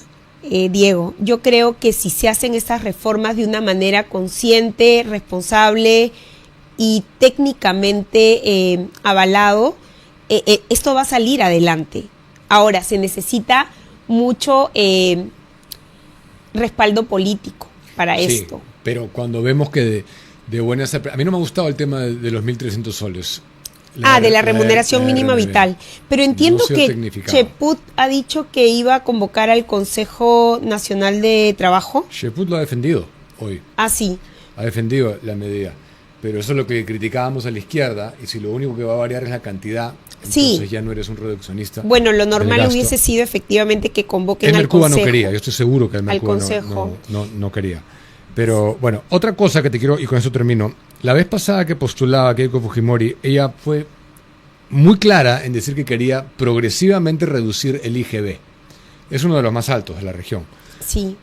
Diego. Yo creo que si se hacen estas reformas de una manera consciente, responsable y técnicamente avalado, esto va a salir adelante. Ahora, se necesita mucho respaldo político para esto. Pero cuando vemos que de buenas... A mí no me ha gustado el tema de los 1.300 soles. De la remuneración mínima vital. Pero entiendo que Cheput ha dicho que iba a convocar al Consejo Nacional de Trabajo. Cheput lo ha defendido. hoy. Ah, sí. Ha defendido la medida. Pero eso es lo que criticábamos a la izquierda, y si lo único que va a variar es la cantidad, entonces ya no eres un reduccionista. Bueno, lo normal hubiese sido efectivamente que convoquen al Cuba Consejo. no quería, yo estoy seguro que el Cuba no quería. Pero bueno, otra cosa que te quiero, y con eso termino, la vez pasada que postulaba Keiko Fujimori, ella fue muy clara en decir que quería progresivamente reducir el IGB. Es uno de los más altos de la región. Sí.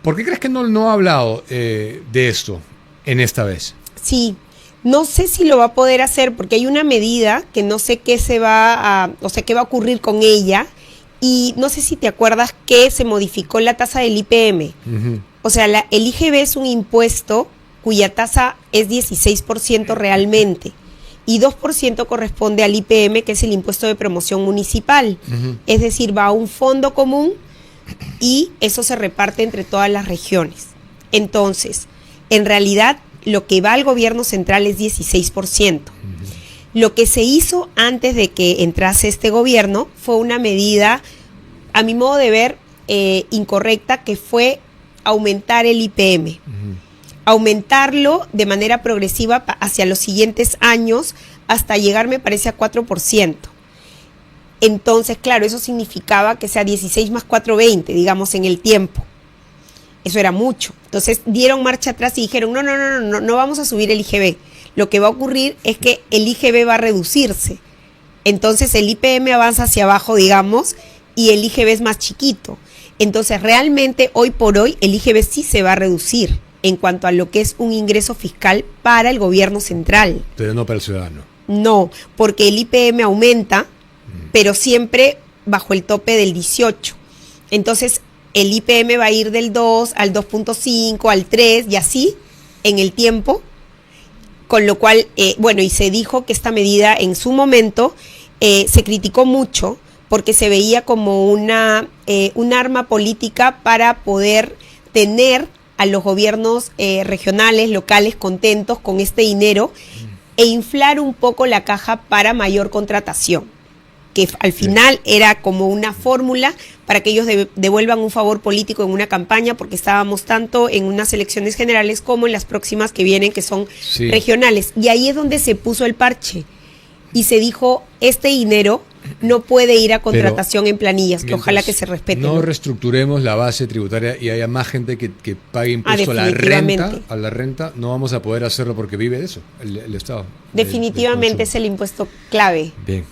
¿Por qué crees que no ha hablado de esto en esta vez? Sí, no sé si lo va a poder hacer porque hay una medida que no sé qué qué va a ocurrir con ella, y no sé si te acuerdas que se modificó la tasa del IPM. Uh-huh. O sea, el IGB es un impuesto cuya tasa es 16% realmente y 2% corresponde al IPM, que es el impuesto de promoción municipal. Uh-huh. Es decir, va a un fondo común y eso se reparte entre todas las regiones. Entonces, en realidad, lo que va al gobierno central es 16%. Uh-huh. Lo que se hizo antes de que entrase este gobierno fue una medida, a mi modo de ver, incorrecta, que fue aumentar el IPM. Uh-huh. Aumentarlo de manera progresiva hacia los siguientes años hasta llegar, me parece, a 4%. Entonces, claro, eso significaba que sea 16 más 4, 20, digamos, en el tiempo. Eso era mucho. Entonces dieron marcha atrás y dijeron, no vamos a subir el IGB. Lo que va a ocurrir es que el IGB va a reducirse. Entonces el IPM avanza hacia abajo, digamos, y el IGB es más chiquito. Entonces realmente hoy por hoy el IGB sí se va a reducir en cuanto a lo que es un ingreso fiscal para el gobierno central. Pero no para el ciudadano. No, porque el IPM aumenta, pero siempre bajo el tope del 18. Entonces el IPM va a ir del 2 al 2.5, al 3 y así en el tiempo, con lo cual, y se dijo que esta medida en su momento se criticó mucho porque se veía como un arma política para poder tener a los gobiernos regionales, locales contentos con este dinero e inflar un poco la caja para mayor contratación, que al final era como una fórmula para que ellos devuelvan un favor político en una campaña, porque estábamos tanto en unas elecciones generales como en las próximas que vienen, que son regionales. Y ahí es donde se puso el parche y se dijo, este dinero no puede ir a contratación en planillas, que ojalá que se respete. No reestructuremos la base tributaria y haya más gente que pague impuesto a la renta, no vamos a poder hacerlo porque vive de eso, el Estado. Definitivamente es el impuesto clave. Bien.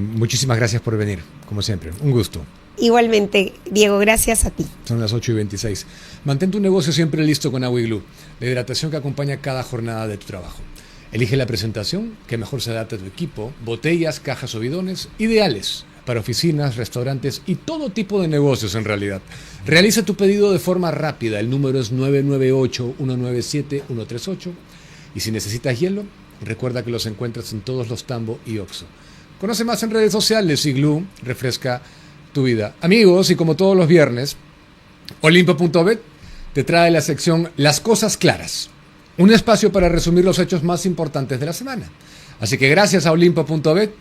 Muchísimas gracias por venir, como siempre. Un gusto. Igualmente, Diego, gracias a ti. Son las 8:26. Mantén tu negocio siempre listo con Agua Iglú, la hidratación que acompaña cada jornada de tu trabajo. Elige la presentación que mejor se adapte a tu equipo, botellas, cajas o bidones, ideales para oficinas, restaurantes y todo tipo de negocios en realidad. Realiza tu pedido de forma rápida, el número es 998-197-138 y si necesitas hielo, recuerda que los encuentras en todos los Tambo y Oxxo. Conoce más en redes sociales. Iglú refresca tu vida. Amigos, y como todos los viernes, Olimpo.bet te trae la sección Las Cosas Claras, un espacio para resumir los hechos más importantes de la semana. Así que gracias a Olimpo.bet,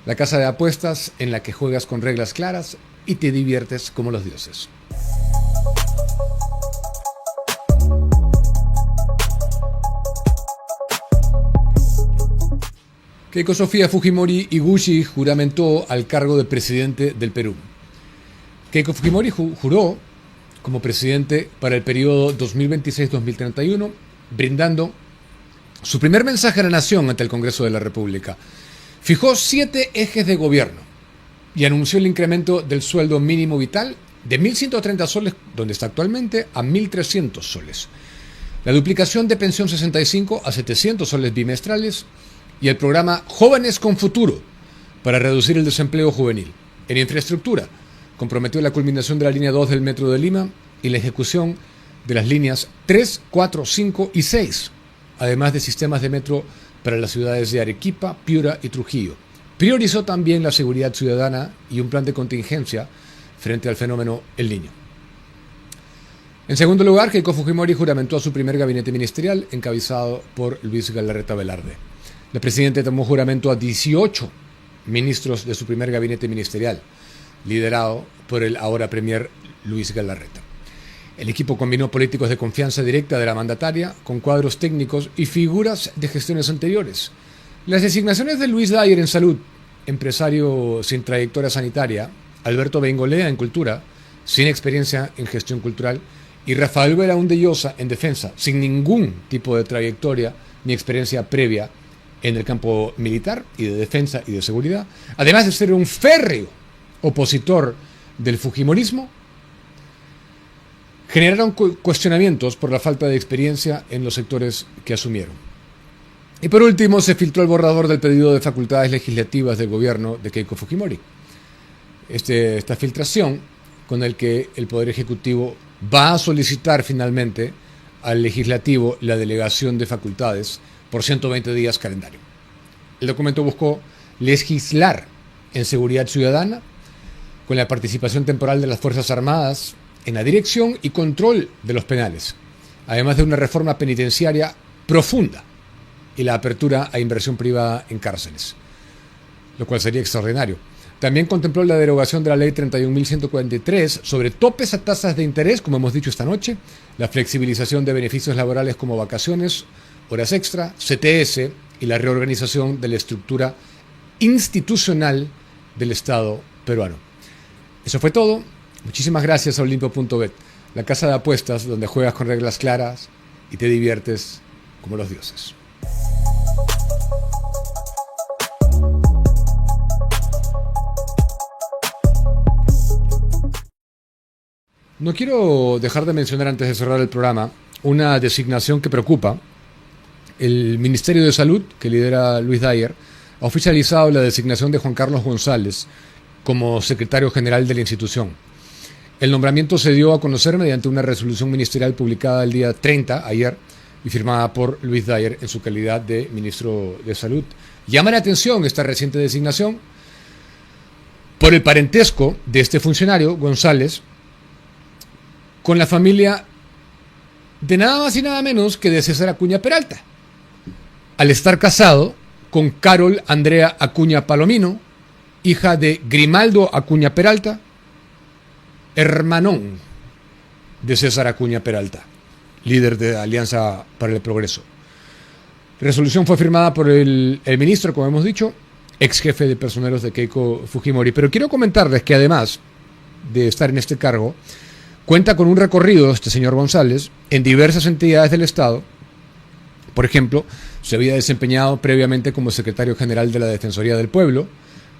la casa de apuestas en la que juegas con reglas claras y te diviertes como los dioses. Keiko Sofía Fujimori Iguchi juramentó al cargo de presidente del Perú. Keiko Fujimori juró como presidente para el periodo 2026-2031, brindando su primer mensaje a la nación ante el Congreso de la República. Fijó 7 ejes de gobierno y anunció el incremento del sueldo mínimo vital de 1.130 soles, donde está actualmente, a 1.300 soles. La duplicación de pensión 65 a 700 soles bimestrales y el programa Jóvenes con Futuro para reducir el desempleo juvenil. En infraestructura, comprometió la culminación de la línea 2 del Metro de Lima y la ejecución de las líneas 3, 4, 5 y 6, además de sistemas de metro para las ciudades de Arequipa, Piura y Trujillo. Priorizó también la seguridad ciudadana y un plan de contingencia frente al fenómeno El Niño. En segundo lugar, Keiko Fujimori juramentó a su primer gabinete ministerial, encabezado por Luis Galarreta Velarde. La presidenta tomó juramento a 18 ministros de su primer gabinete ministerial, liderado por el ahora premier Luis Galarreta. El equipo combinó políticos de confianza directa de la mandataria con cuadros técnicos y figuras de gestiones anteriores. Las designaciones de Luis Dyer en salud, empresario sin trayectoria sanitaria, Alberto Bengolea en cultura, sin experiencia en gestión cultural, y Rafael Belaúnde de Llosa en defensa, sin ningún tipo de trayectoria ni experiencia previa en el campo militar y de defensa y de seguridad, además de ser un férreo opositor del fujimorismo, generaron cuestionamientos por la falta de experiencia en los sectores que asumieron. Y por último, se filtró el borrador del pedido de facultades legislativas del gobierno de Keiko Fujimori. Esta filtración, con el que el Poder Ejecutivo va a solicitar finalmente al Legislativo la delegación de facultades por 120 días calendario. El documento buscó legislar en seguridad ciudadana con la participación temporal de las Fuerzas Armadas en la dirección y control de los penales, además de una reforma penitenciaria profunda y la apertura a inversión privada en cárceles, lo cual sería extraordinario. También contempló la derogación de la Ley 31.143 sobre topes a tasas de interés, como hemos dicho esta noche, la flexibilización de beneficios laborales como vacaciones, horas extra, CTS y la reorganización de la estructura institucional del Estado peruano. Eso fue todo. Muchísimas gracias a Olimpo.bet, la casa de apuestas donde juegas con reglas claras y te diviertes como los dioses. No quiero dejar de mencionar antes de cerrar el programa una designación que preocupa. El Ministerio de Salud, que lidera Luis Dyer, ha oficializado la designación de Juan Carlos González como secretario general de la institución. El nombramiento se dio a conocer mediante una resolución ministerial publicada el día 30, ayer, y firmada por Luis Dyer en su calidad de ministro de Salud. Llama la atención esta reciente designación por el parentesco de este funcionario, González, con la familia de nada más y nada menos que de César Acuña Peralta, al estar casado con Carol Andrea Acuña Palomino, hija de Grimaldo Acuña Peralta, hermanón de César Acuña Peralta, líder de Alianza para el Progreso. La resolución fue firmada por el ministro, como hemos dicho, ex jefe de personeros de Keiko Fujimori. Pero quiero comentarles que además de estar en este cargo, cuenta con un recorrido este señor González en diversas entidades del Estado. Por ejemplo, se había desempeñado previamente como secretario general de la Defensoría del Pueblo,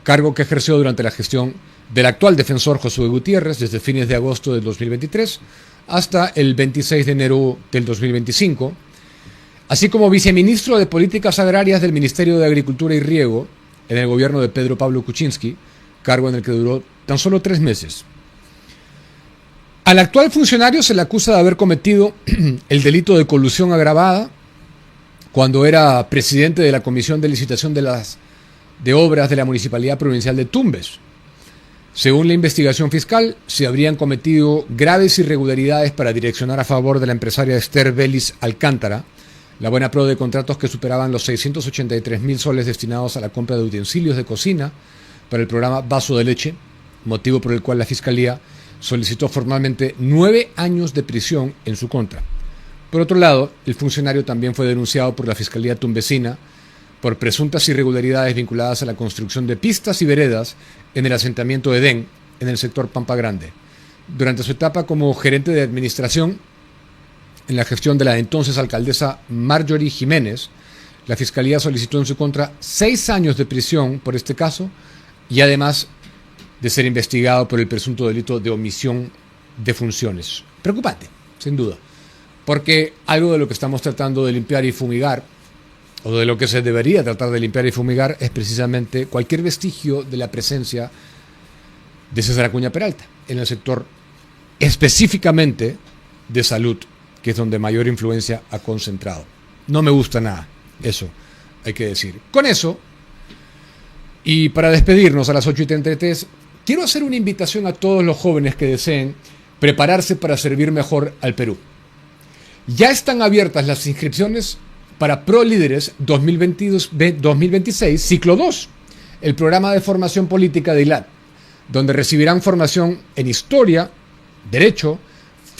cargo que ejerció durante la gestión del actual defensor Josué Gutiérrez desde fines de agosto del 2023 hasta el 26 de enero del 2025, así como viceministro de Políticas Agrarias del Ministerio de Agricultura y Riego en el gobierno de Pedro Pablo Kuczynski, cargo en el que duró tan solo 3 meses. Al actual funcionario se le acusa de haber cometido el delito de colusión agravada cuando era presidente de la Comisión de Licitación de Obras de la Municipalidad Provincial de Tumbes. Según la investigación fiscal, se habrían cometido graves irregularidades para direccionar a favor de la empresaria Esther Vélez Alcántara la buena pro de contratos que superaban los 683.000 soles destinados a la compra de utensilios de cocina para el programa Vaso de Leche, motivo por el cual la Fiscalía solicitó formalmente 9 años de prisión en su contra. Por otro lado, el funcionario también fue denunciado por la Fiscalía Tumbesina por presuntas irregularidades vinculadas a la construcción de pistas y veredas en el asentamiento Edén, en el sector Pampa Grande. Durante su etapa como gerente de administración, en la gestión de la entonces alcaldesa Marjorie Jiménez, la Fiscalía solicitó en su contra 6 años de prisión por este caso y además de ser investigado por el presunto delito de omisión de funciones. Preocupante, sin duda, porque algo de lo que estamos tratando de limpiar y fumigar, o de lo que se debería tratar de limpiar y fumigar, es precisamente cualquier vestigio de la presencia de César Acuña Peralta en el sector específicamente de salud, que es donde mayor influencia ha concentrado. No me gusta nada, eso hay que decir. Con eso, y para despedirnos a las 8:33, quiero hacer una invitación a todos los jóvenes que deseen prepararse para servir mejor al Perú. Ya están abiertas las inscripciones para ProLíderes 2026, ciclo 2, el programa de formación política de ILAD, donde recibirán formación en historia, derecho,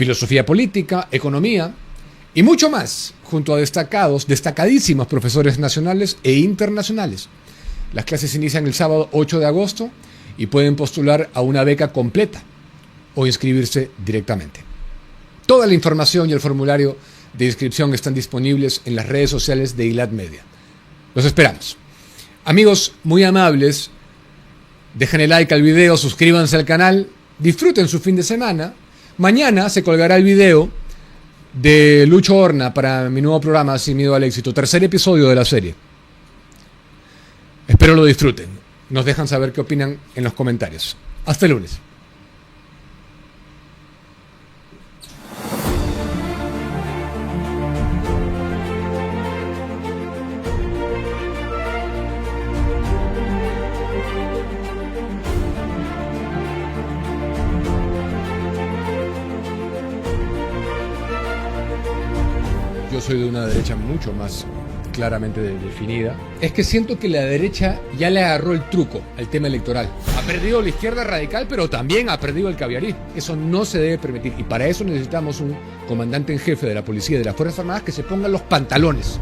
filosofía política, economía y mucho más, junto a destacadísimos profesores nacionales e internacionales. Las clases inician el sábado 8 de agosto y pueden postular a una beca completa o inscribirse directamente. Toda la información y el formulario de inscripción están disponibles en las redes sociales de ILAD Media. Los esperamos. Amigos muy amables, dejen el like al video, suscríbanse al canal, disfruten su fin de semana. Mañana se colgará el video de Lucho Horna para mi nuevo programa Sin Miedo al Éxito, tercer episodio de la serie. Espero lo disfruten. Nos dejan saber qué opinan en los comentarios. Hasta el lunes. Yo soy de una derecha mucho más claramente definida. Es que siento que la derecha ya le agarró el truco al tema electoral. Ha perdido la izquierda radical, pero también ha perdido el caviarismo. Eso no se debe permitir. Y para eso necesitamos un comandante en jefe de la policía y de las Fuerzas Armadas que se ponga los pantalones.